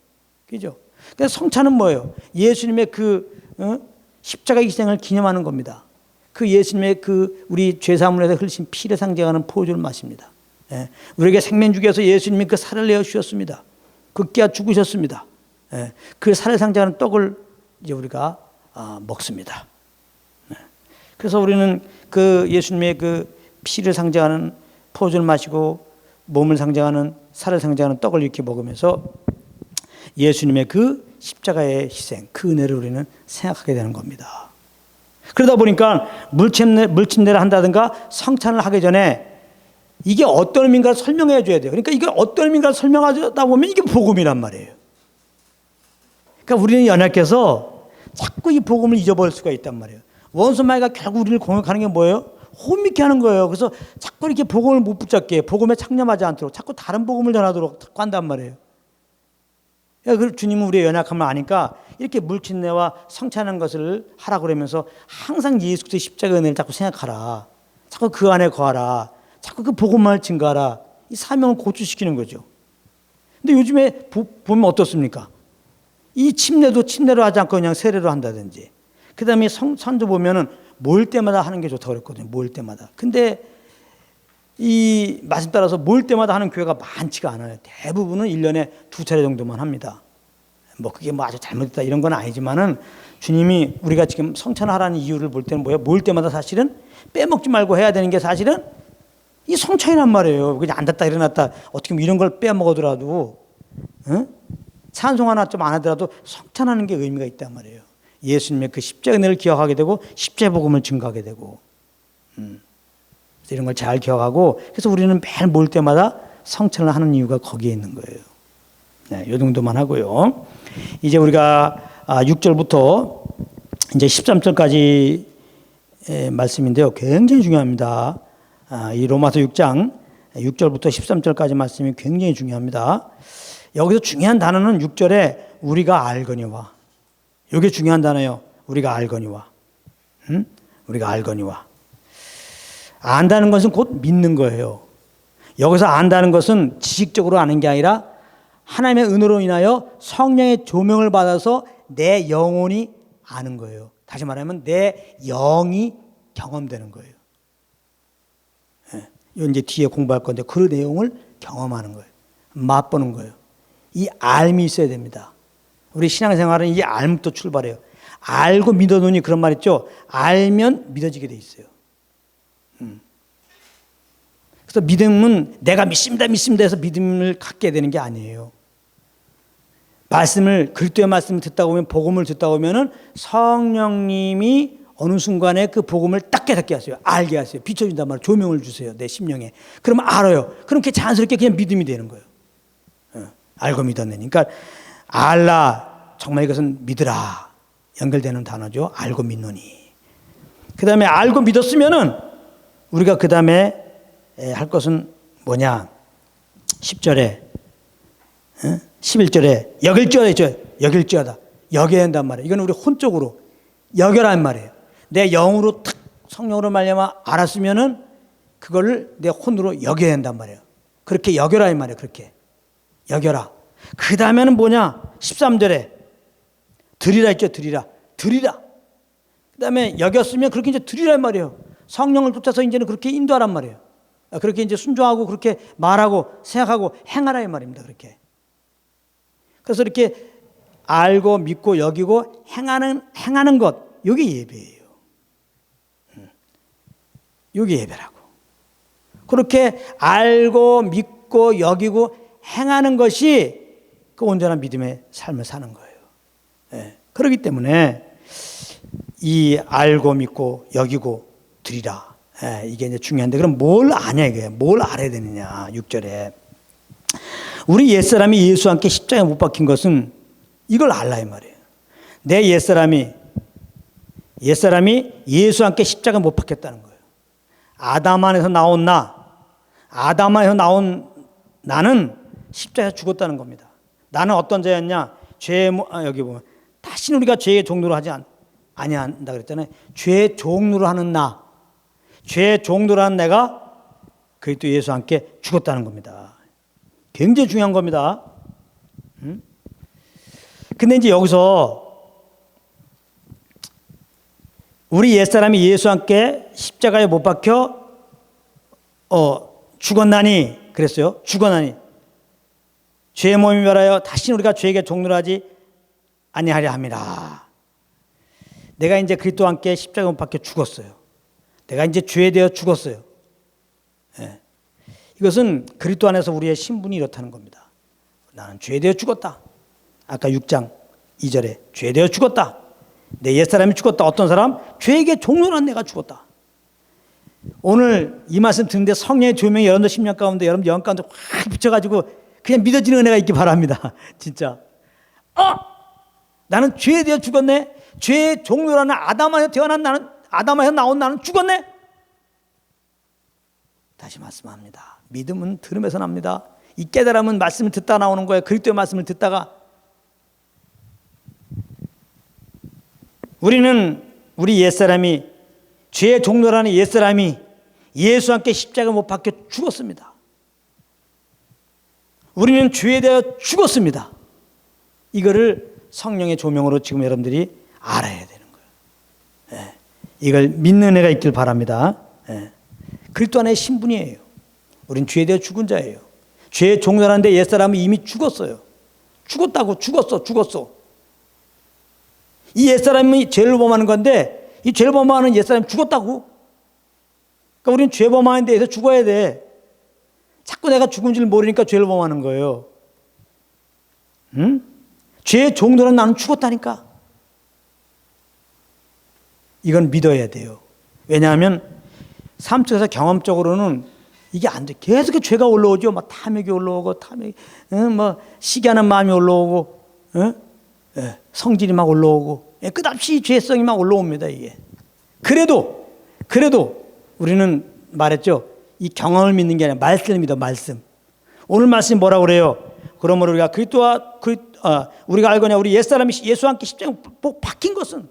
그죠? 그래서 성찬은 뭐예요? 예수님의 십자가의 희생을 기념하는 겁니다. 그 예수님의 우리 죄사함을 흘리신 피를 상징하는 포도주를 마십니다. 우리에게 생명 주기 위해서 예수님이 그 살을 내어 주셨습니다. 극기야 죽으셨습니다. 그 살을 상징하는 떡을 이제 우리가 먹습니다. 그래서 우리는 그 예수님의 그 피를 상징하는 포도주를 마시고 몸을 상징하는 살을 상징하는 떡을 이렇게 먹으면서 예수님의 그 십자가의 희생, 그 은혜를 우리는 생각하게 되는 겁니다. 그러다 보니까 물침례를 한다든가 성찬을 하기 전에 이게 어떤 의미인가를 설명해 줘야 돼요. 그러니까 이게 어떤 의미인가를 설명하다 보면 이게 복음이란 말이에요. 그러니까 우리는 연약해서 자꾸 이 복음을 잊어버릴 수가 있단 말이에요. 원수마귀가 결국 우리를 공격하는 게 뭐예요? 혼미케 하는 거예요. 그래서 자꾸 이렇게 복음을 못 붙잡게, 복음에 창념하지 않도록 자꾸 다른 복음을 전하도록 자꾸 한단 말이에요. 그러니까 주님은 우리의 연약함을 아니까 이렇게 물침례와 성찬하는 것을 하라고 그러면서 항상 예수 그리스도의 십자가 은혜를 자꾸 생각하라. 자꾸 그 안에 거하라. 자꾸 그 복음만을 증거하라. 이 사명을 고취시키는 거죠. 근데 요즘에 보면 어떻습니까? 이 침례로 하지 않고 그냥 세례로 한다든지. 그 다음에 선조 보면은 모일 때마다 하는 게 좋다고 그랬거든요. 모일 때마다. 근데 이 말씀 따라서 모일 때마다 하는 교회가 많지가 않아요. 대부분은 1년에 2차례 정도만 합니다. 뭐 그게 뭐 아주 잘못됐다 이런 건 아니지만은 주님이 우리가 지금 성찬하라는 이유를 볼 때는 뭐예요? 모일 때마다 사실은 빼먹지 말고 해야 되는 게 사실은 이 성찬이란 말이에요. 그냥 앉았다 일어났다 어떻게 보면 이런 걸 빼먹어더라도 찬송 하나 좀 안 하더라도 성찬하는 게 의미가 있단 말이에요. 예수님의 그 십자가 은혜를 기억하게 되고 십자가 복음을 증거하게 되고 그래서 이런 걸 잘 기억하고 그래서 우리는 매일 모일 때마다 성찬을 하는 이유가 거기에 있는 거예요. 네, 이 정도만 하고요. 이제 우리가 6절부터 이제 13절까지 말씀인데요. 굉장히 중요합니다. 이 로마서 6장 6절부터 13절까지 말씀이 굉장히 중요합니다. 여기서 중요한 단어는 6절에 우리가 알거니와. 이게 중요한 단어예요. 우리가 알거니와. 우리가 알거니와. 안다는 것은 곧 믿는 거예요. 여기서 안다는 것은 지식적으로 아는 게 아니라 하나님의 은혜로 인하여 성령의 조명을 받아서 내 영혼이 아는 거예요. 다시 말하면 내 영이 경험되는 거예요. 이거 이제 뒤에 공부할 건데 그 내용을 경험하는 거예요. 맛보는 거예요. 이 알미 있어야 됩니다. 우리 신앙생활은 이 알부터 출발해요. 알고 믿어놓으니 그런 말 있죠. 알면 믿어지게 돼 있어요. 그래서 믿음은 내가 믿습니다 해서 믿음을 갖게 되는 게 아니에요. 그리스도의 말씀을 듣다 보면 복음을 듣다 보면은 성령님이 어느 순간에 그 복음을 딱 깨닫게 하세요. 알게 하세요. 비춰준단 말이에요. 조명을 주세요. 내 심령에. 그러면 알아요. 그럼 자연스럽게 그냥 믿음이 되는 거예요. 알고 믿었느니. 그러니까 알라 정말 이것은 믿으라 연결되는 단어죠. 알고 믿노니. 그 다음에 알고 믿었으면은 우리가 그 다음에 할 것은 뭐냐? 10절에 11절에 여길지어다. 여겨야 한단 말이에요. 이건 우리 혼적으로 여겨라는 말이에요. 내 영으로 탁 성령으로 말미암아 알았으면은 그거를 내 혼으로 여겨야 한단 말이에요. 그렇게 여겨라 이 말이에요. 그렇게 여겨라. 그 다음에는 뭐냐? 13절에 드리라 했죠. 드리라. 그 다음에 여겼으면 그렇게 이제 드리라 이 말이에요. 성령을 쫓아서 이제는 그렇게 인도하란 말이에요. 그렇게 이제 순종하고 그렇게 말하고 생각하고 행하라 이 말입니다. 그렇게. 그래서 이렇게 알고 믿고 여기고 행하는 것, 이게 예배예요. 이게 예배라고. 그렇게 알고 믿고 여기고 행하는 것이 그 온전한 믿음의 삶을 사는 거예요. 네. 그렇기 때문에 이 알고 믿고 여기고 드리라. 네. 이게 이제 중요한데 그럼 뭘 아냐 이게? 뭘 알아야 되느냐? 6절에 우리 옛사람이 예수와 함께 십자가에 못 박힌 것은 이걸 알라 이 말이에요. 내 옛사람이 예수와 함께 십자가에 못 박혔다는 거예요. 아담 안에서 나온 나는 십자가에 죽었다는 겁니다. 나는 어떤 자였냐? 여기 보면 다시는 우리가 죄의 종로로 하지 아니한다 그랬잖아요. 죄의 종로로 하는 죄의 종로로 하는 내가 그리스도 예수와 함께 죽었다는 겁니다. 굉장히 중요한 겁니다. 근데 이제 여기서 우리 옛사람이 예수와 함께 십자가에 못 박혀 죽었나니 그랬어요. 죽었나니 죄의 몸이 멸하여 다시는 우리가 죄에게 종로를 하지 아니하려 함이라. 내가 이제 그리스도와 함께 십자가에 못 박혀 죽었어요. 내가 이제 죄에 대해 죽었어요. 예. 이것은 그리스도 안에서 우리의 신분이 이렇다는 겁니다. 나는 죄에 대해 죽었다. 아까 6장 2절에 죄에 대해 죽었다. 내 옛사람이 죽었다. 어떤 사람? 죄에게 종로란 내가 죽었다. 오늘 이 말씀 듣는데 성령의 조명이 여러분들 심령 가운데, 여러분들 영 가운데 확 비춰가지고 그냥 믿어지는 은혜가 있기 바랍니다. 진짜. 나는 죄에 대해 죽었네. 죄의 종로라는 아담에서 태어난 나는, 아담에서 나온 나는 죽었네. 다시 말씀합니다. 믿음은 들음에서 납니다. 이 깨달음은 말씀을 듣다 나오는 거예요. 그리스도의 말씀을 듣다가. 우리 옛사람이, 죄의 종로라는 옛사람이 예수와 함께 십자가 못 박혀 죽었습니다. 우리는 죄에 대하여 죽었습니다. 이거를 성령의 조명으로 지금 여러분들이 알아야 되는 거예요. 예. 이걸 믿는 애가 있길 바랍니다. 예. 그리스도 안에 신분이에요. 우린 죄에 대해 죽은 자예요. 죄의 종로라는데 옛사람은 이미 죽었어요. 죽었다고. 죽었어. 이 옛사람이 죄를 범하는 건데 이 죄를 범하는 옛사람이 죽었다고. 그러니까 우리는 죄 범하는 데에서 죽어야 돼. 자꾸 내가 죽은 줄 모르니까 죄를 범하는 거예요. 응? 죄의 종로는 나는 죽었다니까. 이건 믿어야 돼요. 왜냐하면 삶 속에서 경험적으로는 이게 안 돼. 계속 죄가 올라오죠. 막 탐욕이 올라오고, 시기하는 마음이 올라오고, 성질이 막 올라오고, 끝없이 죄성이 막 올라옵니다, 이게. 그래도 우리는 말했죠. 이 경험을 믿는 게 아니라 말씀을 믿어, 말씀. 오늘 말씀이 뭐라고 그래요? 그러므로 우리가 알거냐, 우리 옛사람이 예수와 함께 십자가에 못 박힌 것은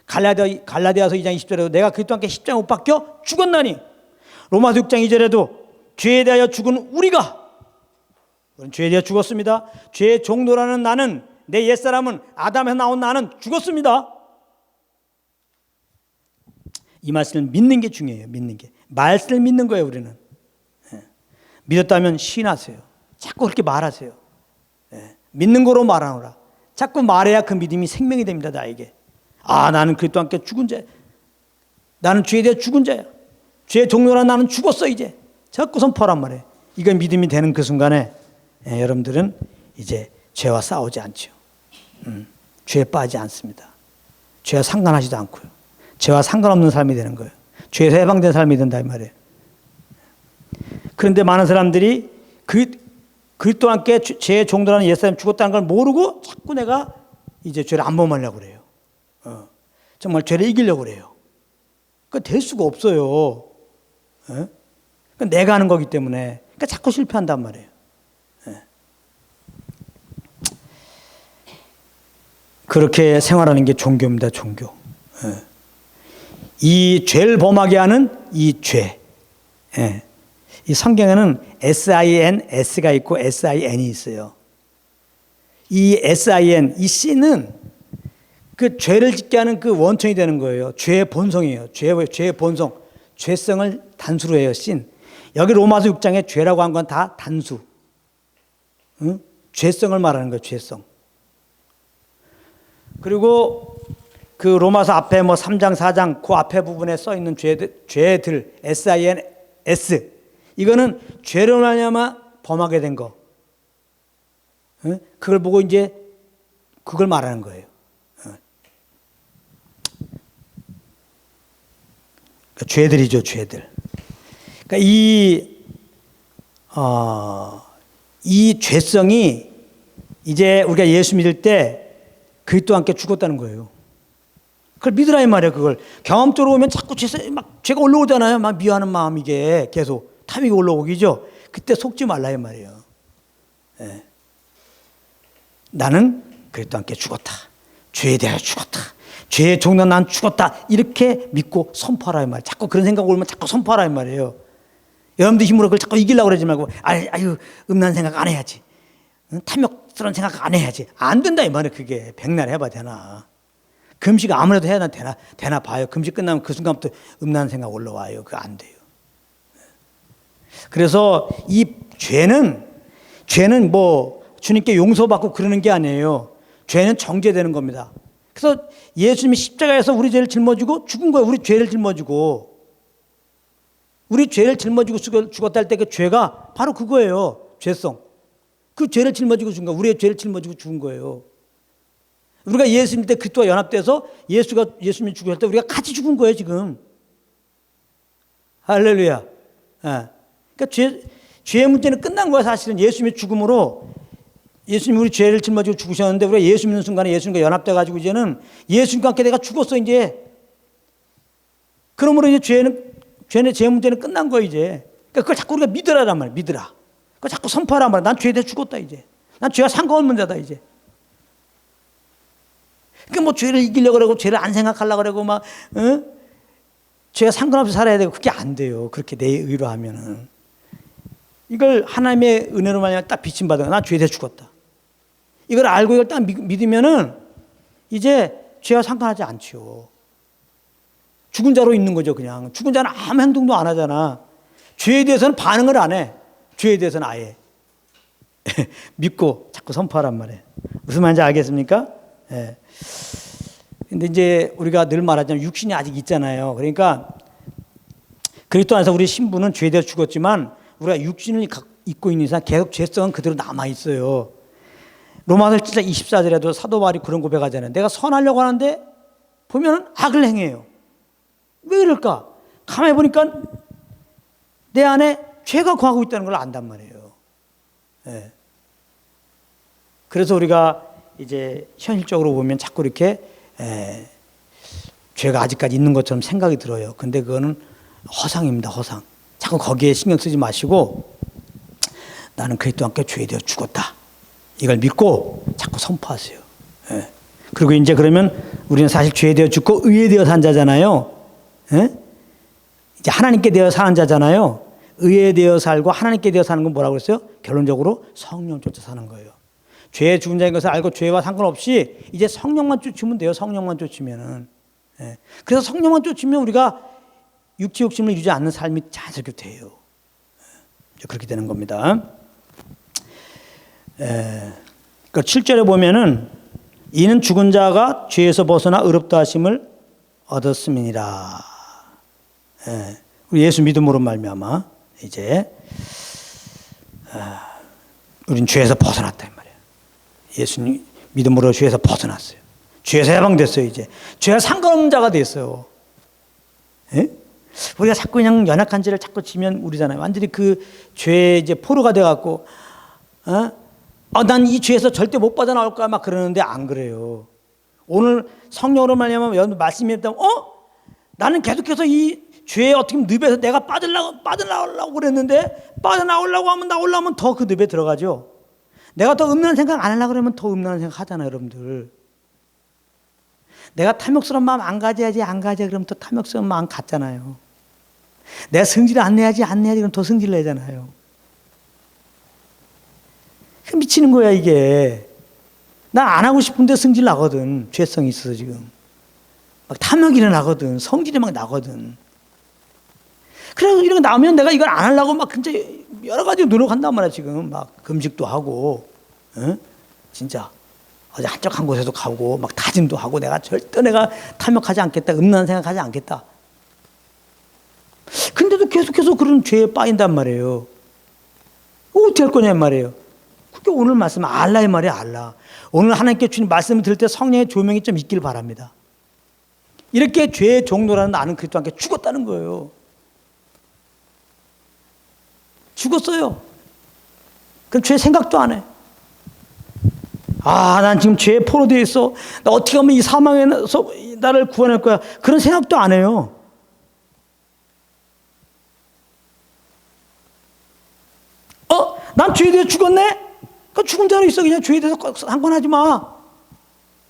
갈라디아서 2장 20절에도 내가 그리스도와 함께 십자가에 못 박혀 죽었나니, 로마서 6장 2절에도 죄에 대하여 죽은 우리는 죄에 대하여 죽었습니다. 죄의 종로라는 나는, 내 옛사람은, 아담에서 나온 나는 죽었습니다. 이 말씀을 믿는 게 중요해요. 믿는 게. 말씀을 믿는 거예요, 우리는. 믿었다면 시인하세요. 자꾸 그렇게 말하세요. 믿는 거로 말하노라. 자꾸 말해야 그 믿음이 생명이 됩니다, 나에게. 나는 그리스도와 함께 죽은 자야. 나는 죄에 대해 죽은 자야. 죄의 종로라 나는 죽었어, 이제. 자꾸 선포하란 말이에요. 이건 믿음이 되는 그 순간에 여러분들은 이제 죄와 싸우지 않죠. 죄에 빠지지 않습니다. 죄와 상관하지도 않고요. 죄와 상관없는 삶이 되는 거예요. 죄에서 해방된 삶이 된다 이 말이에요. 그런데 많은 사람들이 그리스도와 함께 죄의 종로라는 옛사람이 죽었다는 걸 모르고 자꾸 내가 이제 죄를 안 범하려고 그래요. 정말 죄를 이기려고 그래요. 그거 될 수가 없어요. 내가 하는 거기 때문에. 그러니까 자꾸 실패한단 말이에요. 그렇게 생활하는 게 종교입니다, 종교. 이 죄를 범하게 하는 이 죄. 이 성경에는 SINS가 있고 SIN이 있어요. 이 SIN, 이 C는 그 죄를 짓게 하는 그 원천이 되는 거예요. 죄의 본성이에요. 죄의 본성. 죄성을 단수로 해요, 씬. 여기 로마서 6장에 죄라고 한 건 다 단수. 죄성을 말하는 거예요, 죄성. 그리고 그 로마서 앞에 3장, 4장 그 앞에 부분에 써 있는 죄들, SINS. 이거는 죄로 말미암아 범하게 된 거. 그걸 보고 이제 그걸 말하는 거예요. 죄들이죠, 죄들. 그러니까 이 죄성이 이제 우리가 예수 믿을 때 그리스도와 함께 죽었다는 거예요. 그걸 믿으라 이 말이에요. 그걸 경험적으로 보면 자꾸 죄가 올라오잖아요. 막 미워하는 마음 이게 계속 탐욕이 올라오기죠. 그때 속지 말라 이 말이에요. 나는 그리스도와 함께 죽었다. 죄에 대하여 죽었다. 죄의 종로 난 죽었다. 이렇게 믿고 선포하라 이 말이에요. 자꾸 그런 생각 오면 자꾸 선포하라 이 말이에요. 여러분들 힘으로 그걸 자꾸 이기려고 그러지 말고 아유 음란 생각 안 해야지. 탐욕스러운 생각 안 해야지. 안 된다 이 말이에요. 그게 백날 해봐 되나. 금식 아무래도 해야 되나 봐요. 금식 끝나면 그 순간부터 음란 생각 올라와요. 그거 안 돼요. 그래서 이 죄는 뭐 주님께 용서받고 그러는 게 아니에요. 죄는 정죄되는 겁니다. 그래서 예수님이 십자가에서 우리 죄를 짊어지고 죽은 거예요. 우리 죄를 짊어지고. 우리 죄를 짊어지고 죽었다 할 때 그 죄가 바로 그거예요. 죄성. 그 죄를 짊어지고 죽은 거예요. 우리의 죄를 짊어지고 죽은 거예요. 우리가 예수님 때 그리스도와 연합돼서 예수님이 죽을 때 우리가 같이 죽은 거예요, 지금. 할렐루야. 예. 그러니까 죄의 문제는 끝난 거야, 사실은. 예수님의 죽음으로 예수님이 우리 죄를 짊어지고 죽으셨는데 우리가 예수 믿는 순간에 예수님과 연합돼가지고 이제는 예수님과 함께 내가 죽었어, 이제. 그러므로 이제 죄의 문제는 끝난 거야, 이제. 그러니까 그걸 자꾸 우리가 믿으라란 말이야, 믿으라. 그걸 자꾸 선포하란 말이야. 난 죄에 대해 죽었다, 이제. 난 죄와 상관없는 자다, 이제. 그러니까 뭐 죄를 이기려고 그러고 죄를 안 생각하려고 그러고 막, 죄가 상관없이 살아야 되고 그게 안 돼요. 그렇게 내 의로 하면은. 이걸 하나님의 은혜로만 딱 비침받아. 난 죄에 대해 죽었다. 이걸 알고 이걸 딱 믿으면은 이제 죄와 상관하지 않죠. 죽은 자로 있는 거죠, 그냥. 죽은 자는 아무 행동도 안 하잖아. 죄에 대해서는 반응을 안 해. 죄에 대해서는 아예. 믿고 자꾸 선포하란 말이에요. 무슨 말인지 알겠습니까? 예. 근데 이제 우리가 늘 말하자면 육신이 아직 있잖아요. 그러니까 그리스도 안에서 우리 신부는 죄에 대해 죽었지만 우리가 육신을 입고 있는 이상 계속 죄성은 그대로 남아 있어요. 로마서 7장 24절에도 사도 바울이 그런 고백하잖아요. 내가 선하려고 하는데 보면 악을 행해요. 왜 그럴까? 가만히 보니까 내 안에 죄가 거하고 있다는 걸 안단 말이에요. 예. 그래서 우리가 이제 현실적으로 보면 자꾸 이렇게 죄가 아직까지 있는 것처럼 생각이 들어요. 근데 그거는 허상입니다, 허상. 자꾸 거기에 신경 쓰지 마시고 나는 그리스도와 함께 죄에 대해 죽었다. 이걸 믿고 자꾸 선포하세요. 예. 그리고 이제 그러면 우리는 사실 죄에 대해 죽고 의에 대해 산 자잖아요. 예? 이제 하나님께 대해 사는 자잖아요. 의에 대해 살고 하나님께 대해 사는 건 뭐라고 그랬어요? 결론적으로 성령 쫓아 사는 거예요. 죄에 죽은 자인 것을 알고 죄와 상관없이 이제 성령만 쫓으면 돼요. 성령만 쫓으면은. 예. 그래서 성령만 쫓으면 우리가 육체 욕심을 유지 않는 삶이 자연스럽게 돼요. 예. 그렇게 되는 겁니다. 그 7절에 보면은 이는 죽은 자가 죄에서 벗어나 의롭다 하심을 얻었음이니라. 예. 우리 예수 믿음으로 말미암아 이제 우린 죄에서 벗어났다 이 말이에요. 예수님 믿음으로 죄에서 벗어났어요. 죄에서 해방됐어요. 이제 죄와 상관없는 자가 됐어요. 예? 우리가 자꾸 그냥 연약한 죄를 자꾸 지면 우리잖아요. 완전히 그 죄의 이제 포로가 돼갖고 난 이 죄에서 절대 못 빠져나올 거야 막 그러는데 안 그래요. 오늘 성령으로 말미암아 말씀이 있다면 나는 계속해서 이 죄에 어떻게 늪에서 내가 빠져나오려고 그랬는데 빠져나오려고 하면 나오려면 더 그 늪에 들어가죠. 내가 더 음란한 생각 안 하려고 그러면 더 음란한 생각 하잖아요, 여러분들. 내가 탐욕스러운 마음 안 가져야지 그러면 더 탐욕스러운 마음 갖잖아요. 내가 성질 안 내야지 그럼 더 성질 내잖아요. 미치는 거야 이게. 나 안 하고 싶은데 성질 나거든. 죄성이 있어서 지금. 막 탐욕이 일어나거든. 성질이 막 나거든. 그래서 이런 거 나오면 내가 이걸 안 하려고 막 진짜 여러 가지 노력한단 말이야 지금. 막 금식도 하고, 진짜 어제 한적한 곳에도 가고 막 다짐도 하고 내가 절대 내가 탐욕하지 않겠다, 음란한 생각하지 않겠다. 근데도 계속해서 그런 죄에 빠진단 말이에요. 어떻게 할 거냐 말이에요. 그게 오늘 말씀 알라의 말이야, 알라. 오늘 하나님께 주신 말씀을 들을 때 성령의 조명이 좀 있길 바랍니다. 이렇게 죄의 종로라는 나는 그리스도와 함께 죽었다는 거예요. 죽었어요. 그럼 죄 생각도 안 해. 난 지금 죄에 포로되어 있어. 나 어떻게 하면 이 사망에서 나를 구원할 거야. 그런 생각도 안 해요. 난 죄에 대해 죽었네? 그 죽은 자로 있어. 그냥 죄에 대해서 상관하지 마.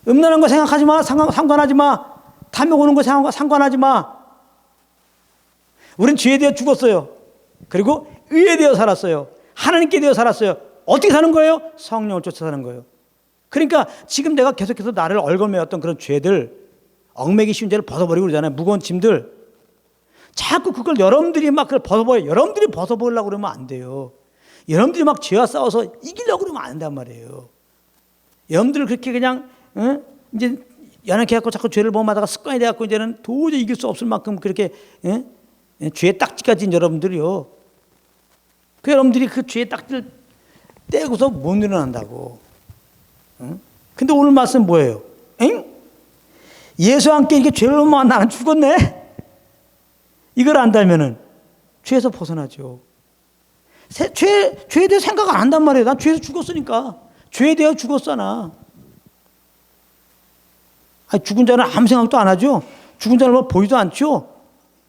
음란한 거 생각하지 마. 상관하지 마. 탐욕 오는 거 상관하지 마. 우린 죄에 대해 죽었어요. 그리고 의에 대해 살았어요. 하나님께 대해 살았어요. 어떻게 사는 거예요? 성령을 쫓아 사는 거예요. 그러니까 지금 내가 계속해서 나를 얽어매었던 그런 죄들, 얽매기 쉬운 죄를 벗어버리고 그러잖아요. 무거운 짐들. 자꾸 그걸 여러분들이 막 그걸 벗어버려요. 여러분들이 벗어버리려고 그러면 안 돼요. 여러분들이 막 죄와 싸워서 이기려고 그러면 안 된단 말이에요. 여러분들 그렇게 그냥 이제 연약해갖고 자꾸 죄를 범하다가 습관이 돼갖고 이제는 도저히 이길 수 없을 만큼 그렇게 죄의 딱지가 진 여러분들이요. 그 여러분들이 그 죄의 딱지를 떼고서 못 일어난다고. 근데 오늘 말씀 뭐예요? 엥? 예수와 함께 이렇게 죄를 넘어 나는 죽었네? 이걸 안다면은 죄에서 벗어나죠. 죄에 대해 생각 안 한단 말이에요. 난 죄에서 죽었으니까. 죄에 대해 죽었잖아. 아니, 죽은 자는 아무 생각도 안 하죠. 죽은 자는 뭐 보이도 않죠.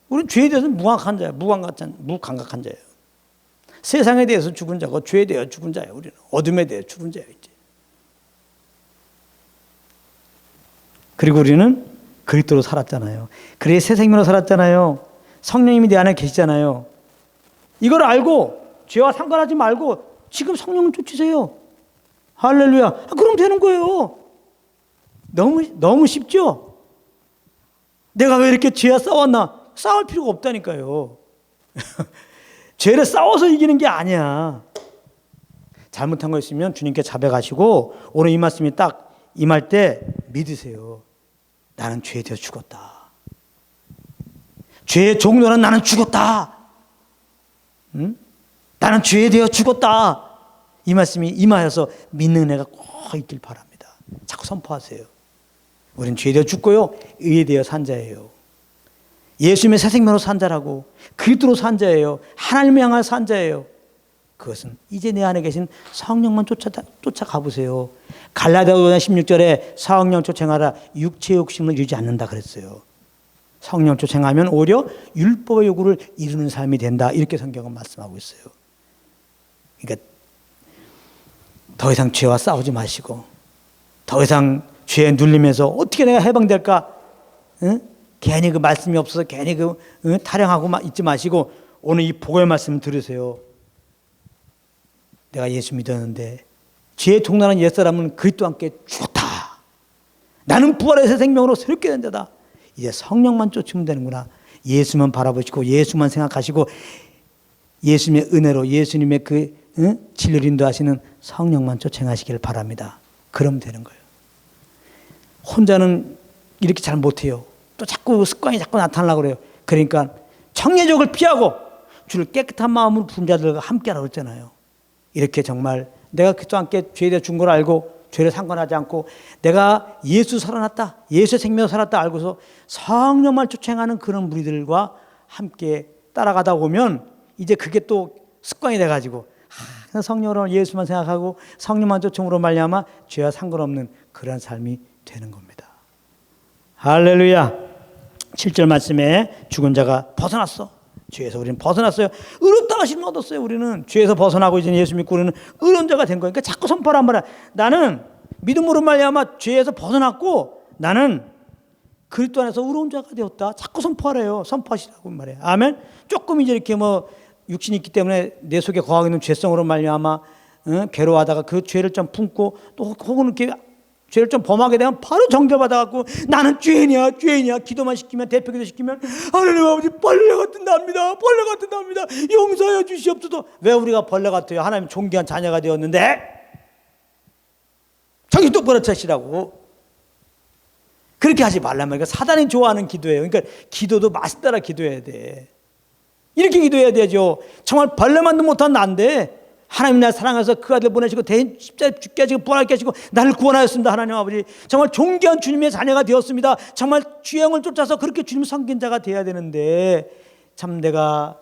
우리는 죄에 대해서는 무감각한 자예요. 무감각한 자예요. 세상에 대해서 죽은 자고 죄에 대해 죽은 자예요. 우리는 어둠에 대해 죽은 자예요. 이제. 그리고 우리는 그리스도로 살았잖아요. 그리스도의 새 생명으로 살았잖아요. 성령님이 내 안에 계시잖아요. 이걸 알고 죄와 상관하지 말고 지금 성령을 쫓으세요. 할렐루야. 그럼 되는 거예요. 너무 쉽죠? 내가 왜 이렇게 죄와 싸웠나? 싸울 필요가 없다니까요. 죄를 싸워서 이기는 게 아니야. 잘못한 거 있으면 주님께 자백하시고 오늘 이 말씀이 딱 임할 때 믿으세요. 나는 죄에 대해 죽었다. 죄의 종로는 나는 죽었다. 응? 나는 죄에 대해 죽었다. 이 말씀이 임하여서 믿는 은혜가 꼭 있길 바랍니다. 자꾸 선포하세요. 우린 죄에 대해 죽고요. 의에 대해 산 자예요. 예수님의 새 생명으로 산 자라고 그리스도로 산 자예요. 하나님을 향한 산 자예요. 그것은 이제 내 안에 계신 성령만 쫓아가 보세요. 갈라디아서 16절에 성령 쫓아가라 육체의 욕심을 이루지 않는다 그랬어요. 성령 쫓아가면 오히려 율법의 요구를 이루는 삶이 된다. 이렇게 성경은 말씀하고 있어요. 그러니까 더 이상 죄와 싸우지 마시고 더 이상 죄에 눌리면서 어떻게 내가 해방될까? 응? 괜히 그 말씀이 없어서 괜히 타령하고 있지 마시고 오늘 이 복음의 말씀 들으세요. 내가 예수 믿었는데 죄에 동난한 옛사람은 그리스도와 함께 죽었다. 나는 부활의 새 생명으로 새롭게 된 자다. 이제 성령만 쫓으면 되는구나. 예수만 바라보시고 예수만 생각하시고 예수님의 은혜로 예수님의 진리를 인도하시는 성령만 쫓아가시길 바랍니다. 그러면 되는 거예요. 혼자는 이렇게 잘 못해요. 또 자꾸 습관이 자꾸 나타나려고 그래요. 그러니까 청례적을 피하고 주를 깨끗한 마음으로 부른 자들과 함께하라고 했잖아요. 이렇게 정말 내가 그리스도와 함께 죄에 대해 준 걸 알고 죄를 상관하지 않고 내가 예수 살아났다. 예수의 생명으로 살았다 알고서 성령만 쫓아가는 그런 무리들과 함께 따라가다 보면 이제 그게 또 습관이 돼가지고 성령으로 예수만 생각하고 성령만 쫓음으로 말미암아 죄와 상관없는 그런 삶이 되는 겁니다. 할렐루야. 7절 말씀에 죽은 자가 벗어났어. 죄에서 우리는 벗어났어요. 의롭다 하심을 얻었어요. 우리는 죄에서 벗어나고 이제 예수 믿고 우리는 의로운 자가 된 거니까 자꾸 선포란 말이야. 나는 믿음으로 말미암아 죄에서 벗어났고 나는 그리스도 안에서 의로운 자가 되었다. 자꾸 선포하래요. 선포하시라고 말해요. 아멘. 조금 이제 이렇게 육신이 있기 때문에 내 속에 거하고 있는 죄성으로 말미암아 괴로워하다가 그 죄를 좀 품고 또 혹은 이렇게 죄를 좀 범하게 되면 바로 정죄받아갖고 나는 죄인이야 기도만 시키면 대표기도 시키면 하나님 아버지 벌레 같은 납니다. 용서하여 주시옵소서. 왜 우리가 벌레 같아요? 하나님 존귀한 자녀가 되었는데 정신 똑바로 차시라고. 그렇게 하지 말란 말이야. 사단이 좋아하는 기도예요. 그러니까 기도도 맛을 따라 기도해야 돼. 이렇게 기도해야 되죠. 정말 벌레만도 못한 난데 하나님 날 사랑해서 그 아들 보내시고 대신 십자가에 죽게 하시고 부활하게 하시고 나를 구원하였습니다. 하나님 아버지 정말 존귀한 주님의 자녀가 되었습니다. 정말 주형을 쫓아서 그렇게 주님 섬긴 자가 돼야 되는데 참 내가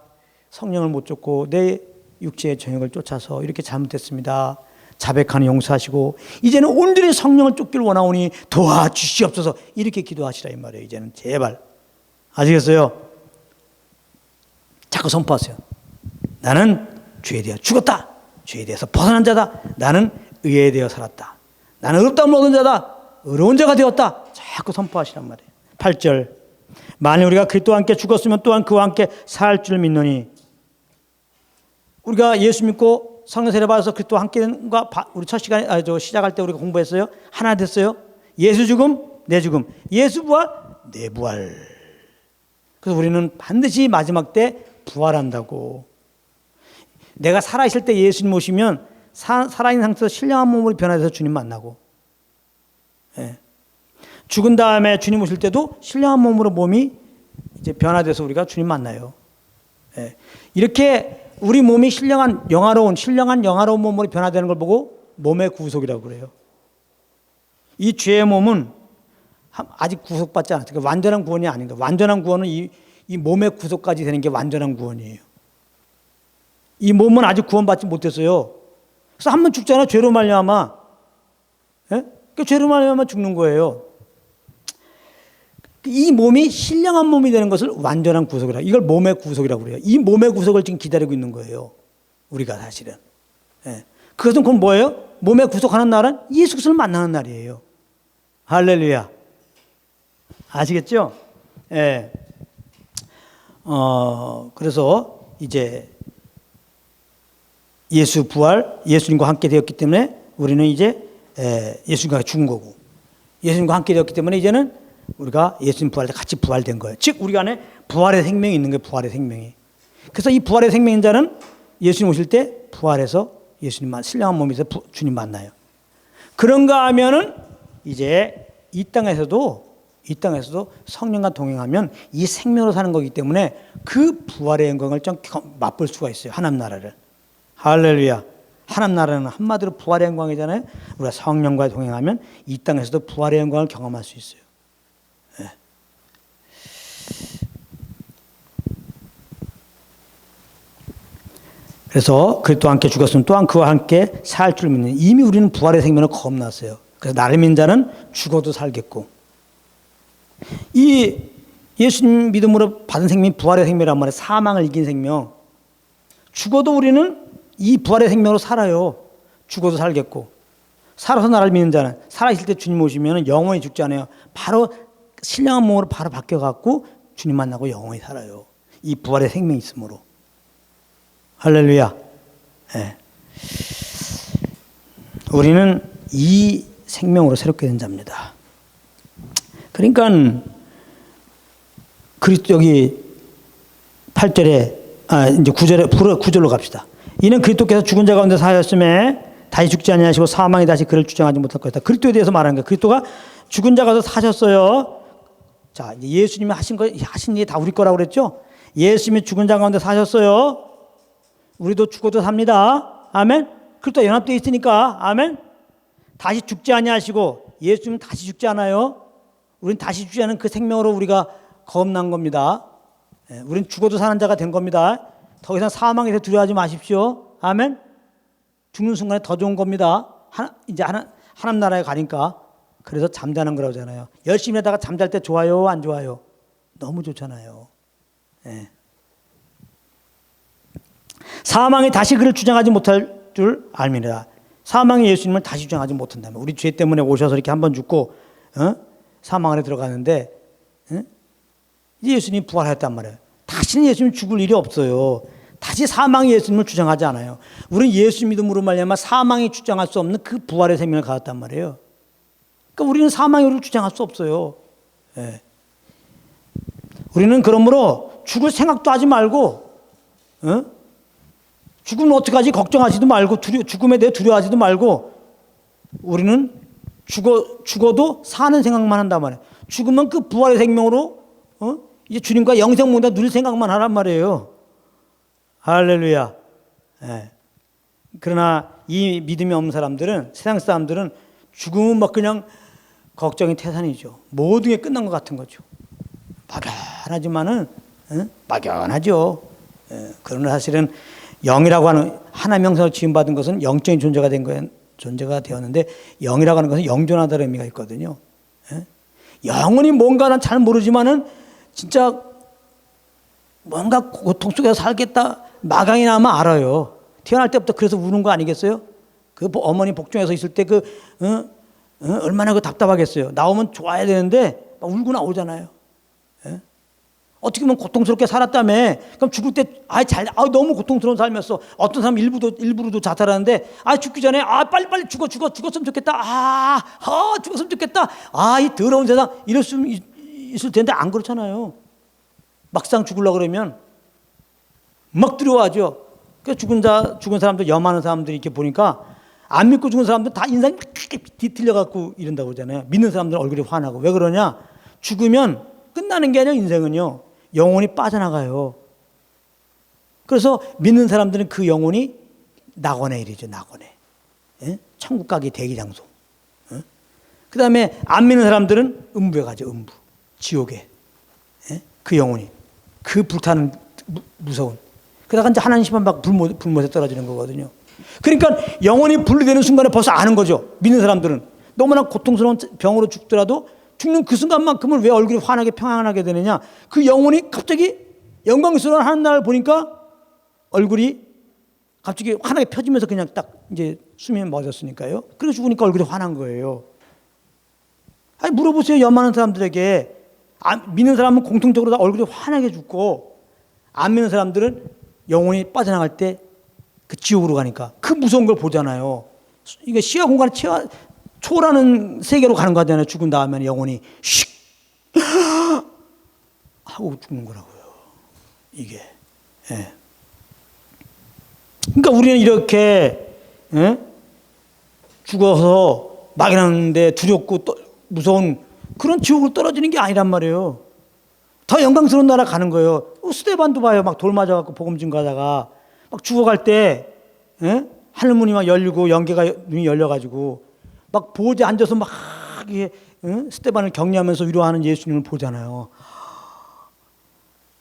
성령을 못 쫓고 내 육체의 정욕을 쫓아서 이렇게 잘못했습니다. 자백하는 용서하시고 이제는 온전히 성령을 쫓기를 원하오니 도와주시옵소서. 이렇게 기도하시라 이 말이에요. 이제는 제발. 아시겠어요? 자꾸 선포하세요. 나는 죄에 대해 죽었다. 죄에 대해서 벗어난 자다. 나는 의에 대해 살았다. 나는 의롭다함을 얻은 자다. 의로운 자가 되었다. 자꾸 선포하시란 말이에요. 8절. 만일 우리가 그리스도와 함께 죽었으면 또한 그와 함께 살 줄 믿노니. 우리가 예수 믿고 성령 세례 받아서 그리스도와 함께가 우리 첫 시간에 시작할 때 우리가 공부했어요. 하나 됐어요. 예수 죽음, 내 죽음. 예수 부활, 내 부활. 그래서 우리는 반드시 마지막 때 부활한다고. 내가 살아있을 때 예수님 오시면 살아있는 상태에서 신령한 몸으로 변화돼서 주님 만나고, 죽은 다음에 주님 오실 때도 신령한 몸으로 몸이 이제 변화돼서 우리가 주님 만나요. 이렇게 우리 몸이 신령한 영화로운 몸으로 변화되는 걸 보고 몸의 구속이라고 그래요. 이 죄의 몸은 아직 구속받지 않았으니까 완전한 구원이 아닌가. 완전한 구원은 이 몸의 구속까지 되는 게 완전한 구원이에요. 이 몸은 아직 구원받지 못했어요. 그래서 한 번 죽잖아. 죄로 말미암아. 예? 그 죄로 말미암아 죽는 거예요. 이 몸이 신령한 몸이 되는 것을 완전한 구속이라. 이걸 몸의 구속이라고 그래요. 이 몸의 구속을 지금 기다리고 있는 거예요. 우리가 사실은. 예. 그것은 그건 뭐예요? 몸의 구속하는 날은 예수 그리스도를 만나는 날이에요. 할렐루야. 아시겠죠? 예. 그래서 이제 예수 부활, 예수님과 함께 되었기 때문에 우리는 이제 예수님과 죽은 거고, 예수님과 함께 되었기 때문에 이제는 우리가 예수님 부활 때 같이 부활된 거예요. 즉 우리 안에 부활의 생명이 있는 거예요. 부활의 생명이. 그래서 이 부활의 생명인 자는 예수님 오실 때 부활해서 예수님만 신령한 몸에서 주님 만나요. 그런가 하면은 이제 이 땅에서도 성령과 동행하면 이 생명으로 사는 거기 때문에 그 부활의 영광을 좀 맛볼 수가 있어요. 하나님 나라를. 할렐루야. 하나님 나라는 한마디로 부활의 영광이잖아요. 우리가 성령과 동행하면 이 땅에서도 부활의 영광을 경험할 수 있어요. 네. 그래서 그리스도와 함께 죽었으면 또한 그와 함께 살 줄 믿는, 이미 우리는 부활의 생명을 거듭났어요. 그래서 나를 믿는 자는 죽어도 살겠고, 이 예수님 믿음으로 받은 생명이 부활의 생명이란 말이에요. 사망을 이긴 생명. 죽어도 우리는 이 부활의 생명으로 살아요. 죽어도 살겠고. 살아서 나를 믿는 자는, 살아있을 때 주님 오시면 영원히 죽지 않아요. 바로 신령한 몸으로 바로 바뀌어갖고 주님 만나고 영원히 살아요. 이 부활의 생명이 있으므로. 할렐루야. 네. 우리는 이 생명으로 새롭게 된 자입니다. 그러니까 그리스도 여기 8절에 이제 9절로 갑시다. 이는 그리스도께서 죽은 자 가운데 사셨음에 다시 죽지 아니하시고 사망이 다시 그를 주장하지 못할 것이다. 그리스도에 대해서 말하는 거예요. 그리스도가 죽은 자 가운데 사셨어요. 자, 이제 예수님이 하신 일이 다 우리 거라고 그랬죠? 예수님이 죽은 자 가운데 사셨어요. 우리도 죽어도 삽니다. 아멘. 그리스도 연합되어 있으니까. 아멘. 다시 죽지 아니하시고, 예수님은 다시 죽지 않아요. 우리는 다시 죽지 않은 그 생명으로 우리가 거듭난 겁니다. 우리는 죽어도 사는 자가 된 겁니다. 더 이상 사망에 대해 두려워하지 마십시오. 아멘. 죽는 순간에 더 좋은 겁니다. 이제 하나님 나라에 가니까. 그래서 잠자는 거라고 하잖아요. 열심히 하다가 잠잘 때 좋아요, 안 좋아요? 너무 좋잖아요. 예. 사망이 다시 그를 주장하지 못할 줄 알미니라. 사망이 예수님을 다시 주장하지 못한다면, 우리 죄 때문에 오셔서 이렇게 한번 죽고 사망 안에 들어가는데 이제 예수님이 부활했단 말이에요. 다시는 예수님 죽을 일이 없어요. 다시 사망이 예수님을 주장하지 않아요. 우리는 예수 믿음으로 말미암아 사망이 주장할 수 없는 그 부활의 생명을 가졌단 말이에요. 그러니까 우리는 사망이 우리를 주장할 수 없어요. 예. 우리는 그러므로 죽을 생각도 하지 말고, 죽으면 어떡하지 걱정하지도 말고, 죽음에 대해 두려워하지도 말고, 우리는 죽어도 사는 생각만 한단 말이에요. 죽으면 그 부활의 생명으로 이제 주님과 영생 모두 누릴 생각만 하란 말이에요. 할렐루야. 예. 그러나 이 믿음이 없는 사람들은, 세상 사람들은 죽으면 막 그냥 걱정이 태산이죠. 모든 게 끝난 것 같은 거죠. 막연하지만은 막연하죠. 예. 그러나 사실은 영이라고 하는 하나님 형상으로 지음받은 것은 영적인 존재가 된 거예요. 존재가 되었는데, 영이라고 하는 것은 영존하다는 의미가 있거든요. 예? 영혼이 뭔가는 잘 모르지만은 진짜 뭔가 고통 속에서 살겠다 마강이나마 알아요. 태어날 때부터 그래서 우는 거 아니겠어요? 그 어머니 복중에서 있을 때 얼마나 그 답답하겠어요. 나오면 좋아야 되는데 막 울고 나오잖아요. 예? 어떻게 보면 고통스럽게 살았다며. 그럼 죽을 때 너무 고통스러운 삶이었어. 어떤 사람 일부러도 자살하는데 죽기 전에 빨리 죽었으면 좋겠다. 죽었으면 좋겠다. 이 더러운 세상 이럴 수 있을 텐데 안 그렇잖아요. 막상 죽으려고 그러면 막 두려워하죠. 그 죽은 사람들, 염하는 사람들이 이렇게 보니까 안 믿고 죽은 사람들 다 인상이 뒤틀려갖고 이런다고 그러잖아요. 믿는 사람들은 얼굴이 환하고. 왜 그러냐? 죽으면 끝나는 게 아니라 인생은요, 영혼이 빠져나가요. 그래서 믿는 사람들은 그 영혼이 낙원에 이르죠. 낙원에. 예? 천국 가기 대기장소. 예? 그 다음에 안 믿는 사람들은 음부에 가죠. 음부. 지옥에. 예? 그 영혼이. 그 불타는 무서운. 그러다가 이제 하나님 막 불못에 떨어지는 거거든요. 그러니까 영혼이 분리되는 순간에 벌써 아는 거죠. 믿는 사람들은. 너무나 고통스러운 병으로 죽더라도 죽는 그 순간만큼은 왜 얼굴이 환하게 평안하게 되느냐. 그 영혼이 갑자기 영광스러운 하늘나라를 보니까 얼굴이 갑자기 환하게 펴지면서 그냥 딱 이제 숨이 멎었으니까요. 그래서 죽으니까 얼굴이 환한 거예요. 아니, 물어보세요. 연많은 사람들에게. 믿는 사람은 공통적으로 다 얼굴이 환하게 죽고, 안 믿는 사람들은 영혼이 빠져나갈 때 그 지옥으로 가니까 그 무서운 걸 보잖아요. 이게 시야 공간을 초월하는 세계로 가는 거잖아요. 죽은 다음에 영혼이 슉 하고 죽는 거라고요. 이게. 예. 그러니까 우리는 이렇게 죽어서 막연한데 두렵고 무서운 그런 지옥으로 떨어지는 게 아니란 말이에요. 더 영광스러운 나라 가는 거예요. 스데반도 봐요. 막 돌 맞아갖고 복음 증거하다가 막 죽어갈 때 하늘문이 막 열리고 연계가 눈이 열려가지고 막 보호대 앉아서 막 스데반을 격려하면서 위로하는 예수님을 보잖아요.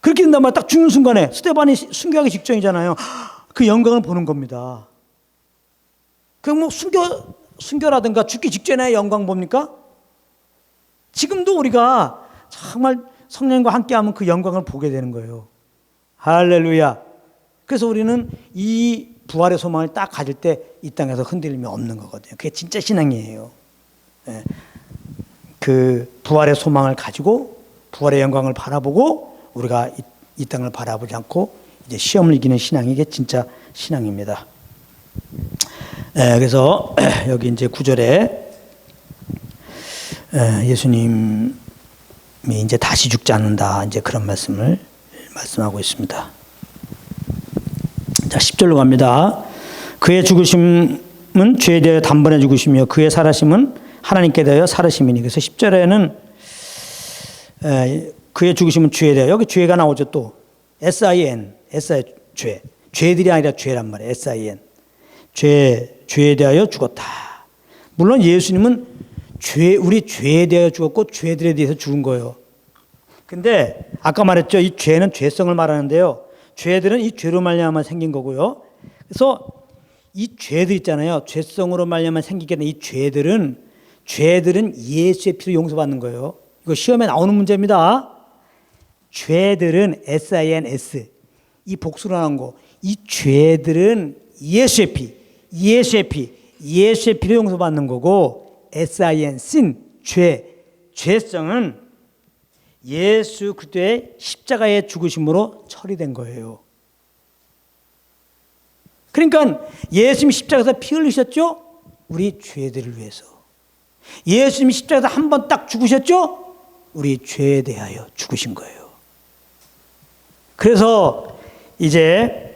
그렇게 된단 말이야. 딱 죽는 순간에 스데반이 순교하기 직전이잖아요. 그 영광을 보는 겁니다. 그럼 뭐 순교라든가 죽기 직전에 영광 봅니까? 지금도 우리가 정말 성령과 함께하면 그 영광을 보게 되는 거예요. 할렐루야. 그래서 우리는 이 부활의 소망을 딱 가질 때 이 땅에서 흔들림이 없는 거거든요. 그게 진짜 신앙이에요. 예. 그 부활의 소망을 가지고 부활의 영광을 바라보고 우리가 이 땅을 바라보지 않고 이제 시험을 이기는 신앙이 이게 진짜 신앙입니다. 그래서 여기 이제 9절에 예수님이 이제 다시 죽지 않는다. 이제 그런 말씀을 말씀하고 있습니다. 자, 10절로 갑니다. 그의 죽으심은 죄에 대하여 단번에 죽으시며 그의 살아심은 하나님께 대하여 살아심이니. 그래서 10절에는 그의 죽으심은 죄에 대하여, 여기 죄가 나오죠. 또 SIN, 죄. 죄들이 아니라 죄란 말이에요. SIN. 죄에 대하여 죽었다. 물론 예수님은 우리 죄에 대하여 죽었고 죄들에 대해서 죽은 거예요. 근데 아까 말했죠. 이 죄는 죄성을 말하는데요. 죄들은 이 죄로 말미암아 생긴 거고요. 그래서 이 죄들 있잖아요. 죄성으로 말미암아 생기게 된 이 죄들은 예수의 피로 용서받는 거예요. 이거 시험에 나오는 문제입니다. 죄들은 SINS, 이 복수로 나온 거. 이 죄들은 예수의 피로 용서받는 거고, SIN, sin, 죄성은 예수 그리스도의 십자가의 죽으심으로 처리된 거예요. 그러니까 예수님이 십자가에서 피 흘리셨죠? 우리 죄들을 위해서. 예수님이 십자가에서 한 번 딱 죽으셨죠? 우리 죄에 대하여 죽으신 거예요. 그래서 이제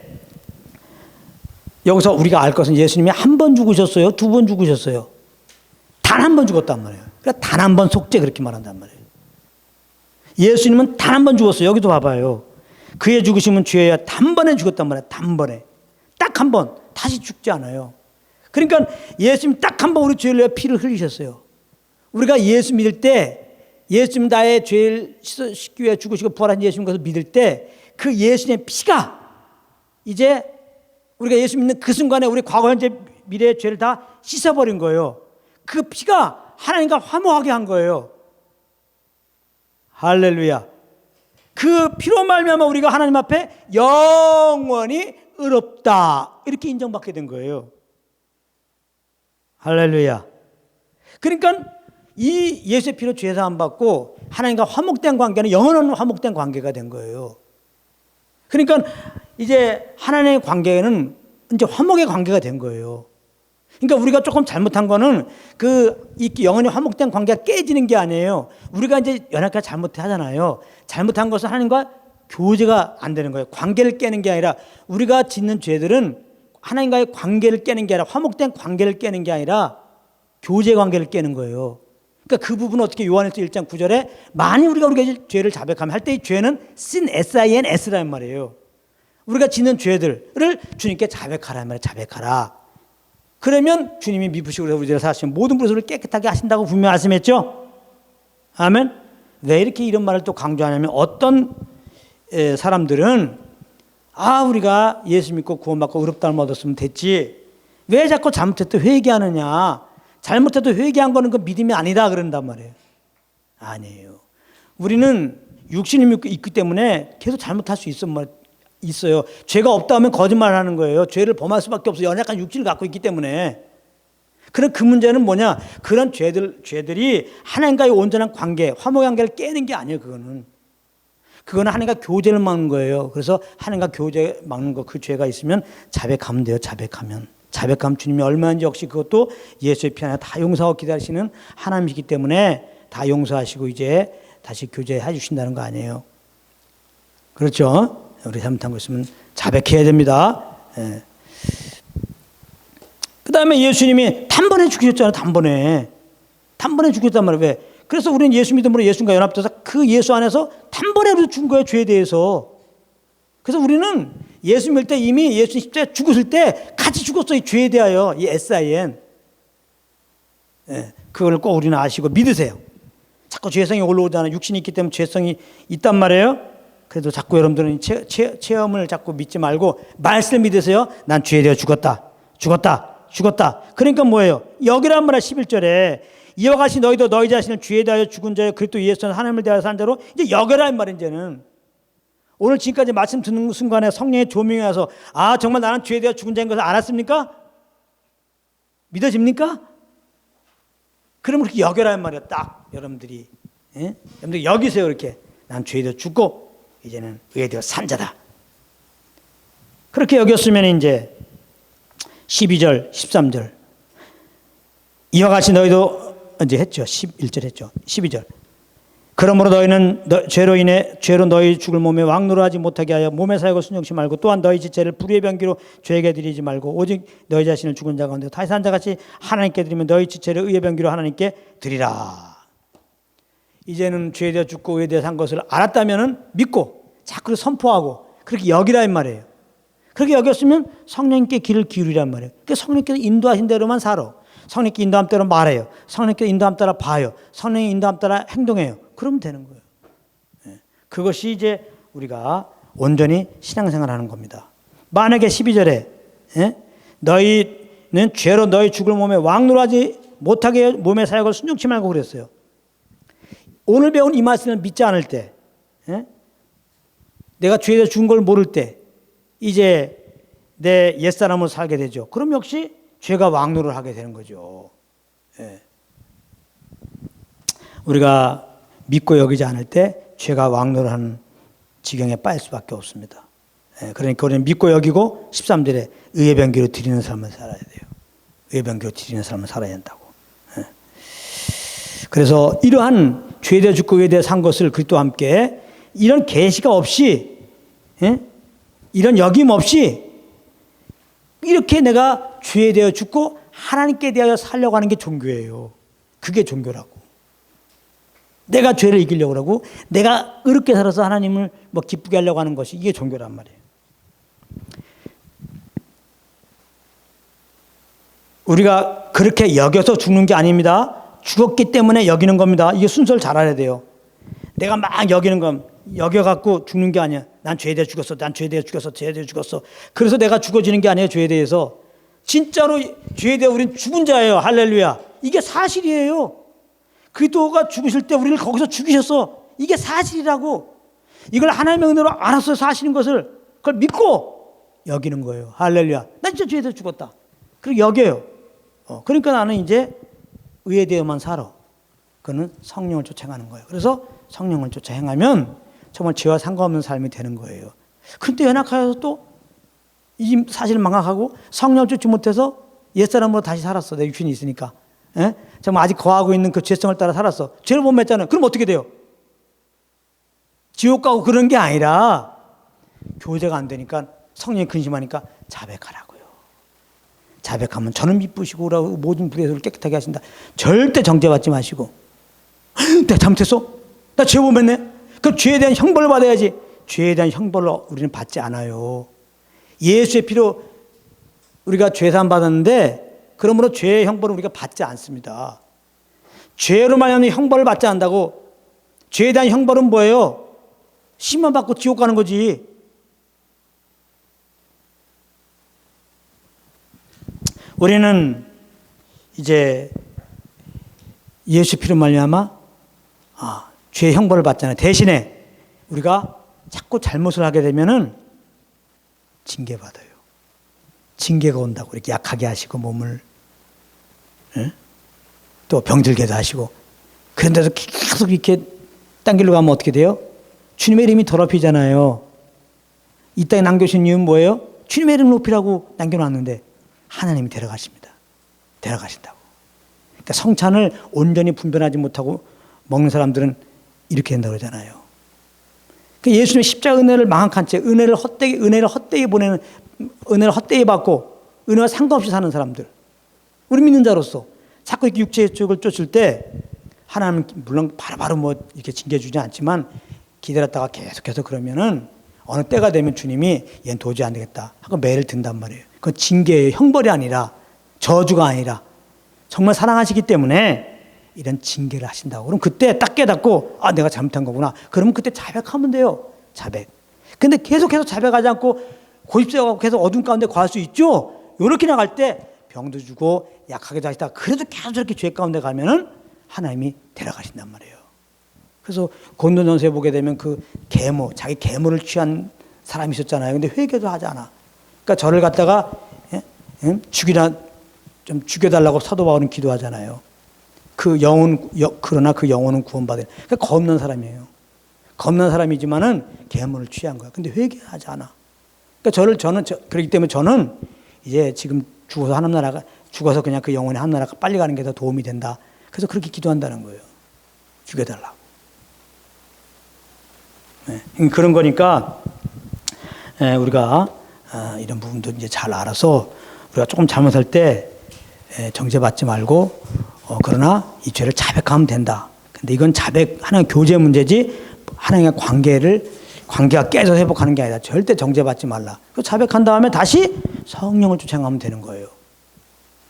여기서 우리가 알 것은 예수님이 한 번 죽으셨어요? 두 번 죽으셨어요? 단 한 번 죽었단 말이에요. 그러니까 단 한 번 속죄 그렇게 말한단 말이에요. 예수님은 단 한 번 죽었어요. 여기도 봐봐요. 그의 죽으심은 죄야 단번에 죽었단 말이에요. 단번에. 딱 한 번. 다시 죽지 않아요. 그러니까 예수님 딱 한 번 우리 죄를 위해 피를 흘리셨어요. 우리가 예수 믿을 때 예수님 나의 죄를 씻기 위해 죽으시고 부활한 예수님 것을 믿을 때 그 예수님의 피가 이제 우리가 예수 믿는 그 순간에 우리 과거 현재 미래의 죄를 다 씻어버린 거예요. 그 피가 하나님과 화목하게 한 거예요. 할렐루야. 그 피로 말미암아 우리가 하나님 앞에 영원히 의롭다 이렇게 인정받게 된 거예요. 할렐루야. 그러니까 이 예수의 피로 죄 사함 받고 하나님과 화목된 관계는 영원한 화목된 관계가 된 거예요. 그러니까 이제 하나님의 관계는 이제 화목의 관계가 된 거예요. 그러니까 우리가 조금 잘못한 거는 이 영원히 화목된 관계가 깨지는 게 아니에요. 우리가 이제 연약하게 잘못하잖아요. 잘못한 것은 하나님과 교제가 안 되는 거예요. 관계를 깨는 게 아니라 우리가 짓는 죄들은 하나님과의 관계를 깨는 게 아니라 화목된 관계를 깨는 게 아니라 교제 관계를 깨는 거예요. 그러니까 그 부분은 어떻게 요한일서 1장 9절에 만일 우리가 죄를 자백하면 할 때 이 죄는 sin, 그러면 주님이 미쁘시고 우리를 사시면 모든 불소를 깨끗하게 하신다고 분명히 말씀했죠. 아멘. 왜 이렇게 이런 말을 또 강조하냐면 어떤 사람들은 우리가 예수 믿고 구원받고 의롭다함을 얻었으면 됐지, 왜 자꾸 잘못해도 회개하느냐, 잘못해도 회개한 거는 그 믿음이 아니다 그런단 말이에요. 아니에요. 우리는 육신이 있기 때문에 계속 잘못할 수 있어요. 죄가 없다 하면 거짓말을 하는 거예요. 죄를 범할 수밖에 없어요. 연약한 육신을 갖고 있기 때문에. 그런 그 문제는 뭐냐, 그런 죄들이 하나님과의 온전한 관계, 화목 관계를 깨는 게 아니에요. 그거는 하나님과 교제를 막는 거예요. 그래서 하나님과 교제 막는 거, 그 죄가 있으면 자백하면 돼요. 자백하면 주님이 얼마든지 역시 그것도 예수의 피 안에 다 용서하고 기다리시는 하나님이기 때문에 다 용서하시고 이제 다시 교제해 주신다는 거 아니에요. 그렇죠? 우리 잘못한 거 있으면 자백해야 됩니다. 예. 그 다음에 예수님이 단번에 죽으셨잖아요. 단번에 죽으셨단 말이에요. 왜? 그래서 우리는 예수 믿음으로 예수님과 연합돼서 그 예수 안에서 단번에 우리 죽은 거예요. 죄에 대해서. 그래서 우리는 예수 믿을 때 이미 예수님 십자가에 죽으실 때 같이 죽었어요. 이 죄에 대하여. 이 SIN. 예. 그걸 꼭 우리는 아시고 믿으세요. 자꾸 죄성이 올라오잖아요. 육신이 있기 때문에 죄성이 있단 말이에요. 그래도 자꾸 여러분들은 체험을 자꾸 믿지 말고 말씀을 믿으세요. 난 죄에 대해 죽었다. 그러니까 뭐예요? 여기란 말이야. 11절에 이와 같이 너희도 너희 자신을 죄에 대하여 죽은 자여 그리스도 예수는 하나님을 대하여 산 자로 이제 여겨라 이 말이야. 이제는 오늘 지금까지 말씀 듣는 순간에 성령의 조명이 와서 정말 나는 죄에 대하여 죽은 자인 것을 알았습니까? 믿어집니까? 그러면 그렇게 여겨라 이 말이야. 딱 여러분들이 여러분들 여기세요. 이렇게 난 죄에 대하여 죽고 이제는 의에 대하여 산 자다. 그렇게 여겼으면 이제 12절, 13절. 이와 같이 너희도 이제 했죠. 11절 했죠. 12절. 그러므로 너희는 죄로 너희 죽을 몸에 왕노로 하지 못하게 하여 몸의 사역을 순종치 말고 또한 너희 지체를 불의의 병기로 죄에게 드리지 말고 오직 너희 자신을 죽은 자 가운데 다시 산 자같이 하나님께 드리면 너희 지체를 의의 병기로 하나님께 드리라. 이제는 죄에 대해 죽고 의에 대해 산 것을 알았다면 믿고 자꾸 선포하고 그렇게 여기라 이 말이에요. 그렇게 여겼으면 성령님께 길을 기울이란 말이에요. 그러니까 성령님께서 인도하신 대로만 살아. 성령님께 인도함 따라 말해요. 성령님께 인도함 따라 봐요. 성령의 인도함 따라 행동해요. 그러면 되는 거예요. 그것이 이제 우리가 온전히 신앙생활하는 겁니다. 만약에 12절에 너희는 죄로 너희 죽을 몸에 왕노하지 못하게 몸의 사역을 순종치 말고 그랬어요. 오늘 배운 이 말씀을 믿지 않을 때, 내가 죄에서 죽은 걸 모를 때 이제 내 옛사람으로 살게 되죠. 그럼 역시 죄가 왕노를 하게 되는 거죠. 우리가 믿고 여기지 않을 때 죄가 왕노를 하는 지경에 빠질 수밖에 없습니다. 그러니까 우리는 믿고 여기고 13절에 의의 병기로 드리는 삶을 살아야 돼요. 의의 병기로 드리는 삶을 살아야 한다고. 그래서 이러한 죄에 대해 죽고 의에 대해 산 것을 그리스도와 함께 이런 계시가 없이 이런 여김 없이 이렇게 내가 죄에 대하여 죽고 하나님께 대하여 살려고 하는 게 종교예요. 그게 종교라고. 내가 죄를 이기려고 하고 내가 의롭게 살아서 하나님을 기쁘게 하려고 하는 것이 이게 종교란 말이에요. 우리가 그렇게 여겨서 죽는 게 아닙니다. 죽었기 때문에 여기는 겁니다. 이게 순서를 잘 알아야 돼요. 내가 막 여기는 건 여겨갖고 죽는 게 아니야. 난 죄에 대해 죽었어. 죄에 대해 죽었어. 그래서 내가 죽어지는 게 아니에요. 죄에 대해서. 진짜로 죄에 대해 우리는 죽은 자예요. 할렐루야. 이게 사실이에요. 그리스도가 죽으실 때 우리를 거기서 죽이셨어. 이게 사실이라고. 이걸 하나님의 은혜로 알아서 사시는 것을 그걸 믿고 여기는 거예요. 할렐루야. 난 진짜 죄에 대해 죽었다. 그리고 여겨요. 그러니까 나는 이제 의에 대해만 살아. 그거는 성령을 쫓아 행하는 거예요. 그래서 성령을 쫓아 행하면 정말 죄와 상관없는 삶이 되는 거예요. 그런데 연약하여서 또 이 사실을 망각하고 성령을 쫓지 못해서 옛사람으로 다시 살았어. 내 육신이 있으니까. 정말 아직 거하고 있는 그 죄성을 따라 살았어. 죄를 못 맺잖아요. 그럼 어떻게 돼요? 지옥 가고 그런 게 아니라 교제가 안 되니까 성령이 근심하니까 자백하라고요. 자백하면 저는 미쁘시고 모든 불의를 깨끗하게 하신다. 절대 정죄받지 마시고 내가 잘못했어? 나 죄 못 맺네? 그럼 죄에 대한 형벌을 받아야지. 죄에 대한 형벌을 우리는 받지 않아요. 예수의 피로 우리가 죄사함 받았는데 그러므로 죄의 형벌을 우리가 받지 않습니다. 죄로 말하면 형벌을 받지 않는다고. 죄에 대한 형벌은 뭐예요? 심만 받고 지옥 가는 거지. 우리는 이제 예수 피로 말미암아 죄의 형벌을 받잖아요. 대신에 우리가 자꾸 잘못을 하게 되면은 징계받아요. 징계가 온다고 이렇게 약하게 하시고 몸을 또 병들게도 하시고, 그런데도 계속 이렇게 딴 길로 가면 어떻게 돼요? 주님의 이름이 더럽히잖아요. 이 땅에 남겨주신 이유는 뭐예요? 주님의 이름 높이라고 남겨놨는데 하나님이 데려가십니다. 데려가신다고. 그러니까 성찬을 온전히 분별하지 못하고 먹는 사람들은 이렇게 된다고 그러잖아요. 그러니까 예수님의 십자가 은혜를 망각한 채 은혜를 헛되이 보내는, 은혜를 헛되이 받고 은혜와 상관없이 사는 사람들, 우리 믿는 자로서 자꾸 이렇게 육체의 쪽을 쫓을 때 하나님은 물론 바로 뭐 이렇게 징계주지 않지만 기다렸다가 계속해서 그러면은 어느 때가 되면 주님이 얘는 도저히 안 되겠다 하고 매를 든단 말이에요. 그건 징계의 형벌이 아니라 저주가 아니라 정말 사랑하시기 때문에 이런 징계를 하신다고. 그럼 그때 딱 깨닫고 내가 잘못한 거구나. 그러면 그때 자백하면 돼요. 자백. 근데 계속해서 자백하지 않고 고집세워가고 계속 어둠 가운데 거할 수 있죠. 이렇게 나갈 때 병도 주고 약하게도 하시다가 그래도 계속 저렇게 죄 가운데 가면은 하나님이 데려가신단 말이에요. 그래서 고린도전서에 보게 되면 그 계모, 자기 계모를 취한 사람이 있었잖아요. 근데 회개도 하지 않아. 그러니까 저를 갖다가 죽여달라고 사도 바울은 기도하잖아요. 그러나 그 영혼은 구원받아요. 그러니까 겁난 사람이에요. 겁난 사람이지만은 계모를 취한 거야. 근데 회개하지 않아. 그러니까 저는 그렇기 때문에 저는 이제 지금 죽어서 그냥 그 영혼의 하늘나라가 빨리 가는 게 더 도움이 된다. 그래서 그렇게 기도한다는 거예요. 죽여달라고. 네. 그런 거니까 우리가 이런 부분도 이제 잘 알아서 우리가 조금 잘못할 때 정죄받지 말고 그러나 이 죄를 자백하면 된다. 근데 이건 하나님 교제 문제지 하나님과 관계가 깨져서 회복하는 게 아니라 절대 정죄받지 말라. 그 자백한 다음에 다시 성령을 쫓아가면 되는 거예요.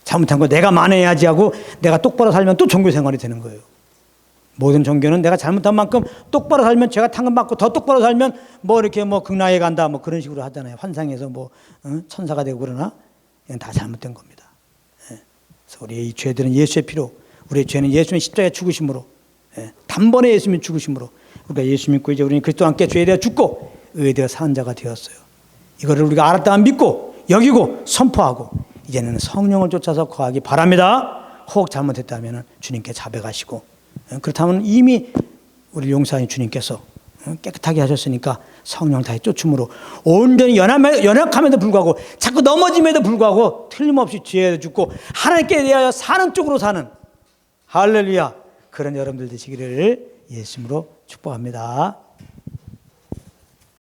잘못한 거 내가 만회해야지 하고 내가 똑바로 살면 또 종교 생활이 되는 거예요. 모든 종교는 내가 잘못한 만큼 똑바로 살면 죄가 탕감받고 더 똑바로 살면 이렇게 극락에 간다 그런 식으로 하잖아요. 환상에서 천사가 되고 그러나 이건 다 잘못된 겁니다. 그래서 우리의 이 죄들은 예수의 피로, 우리의 죄는 예수님의 십자가의 죽으심으로, 단번에 예수님의 죽으심으로 우리가 예수 믿고 이제 우리는 그리스도와 함께 죄에 대해 죽고 의에 대해 사는 자가 되었어요. 이거를 우리가 알았다면 믿고 여기고 선포하고 이제는 성령을 쫓아서 거하기 바랍니다. 혹 잘못했다면 주님께 자백하시고, 그렇다면 이미 우리 용서하신 주님께서 깨끗하게 하셨으니까 성령을 다해 쫓음으로 온전히 연약함에도 불구하고 자꾸 넘어짐에도 불구하고 틀림없이 죄에 죽고 하나님께 대하여 사는 쪽으로 사는, 할렐루야, 그런 여러분들 되시기를 예수님으로 축복합니다.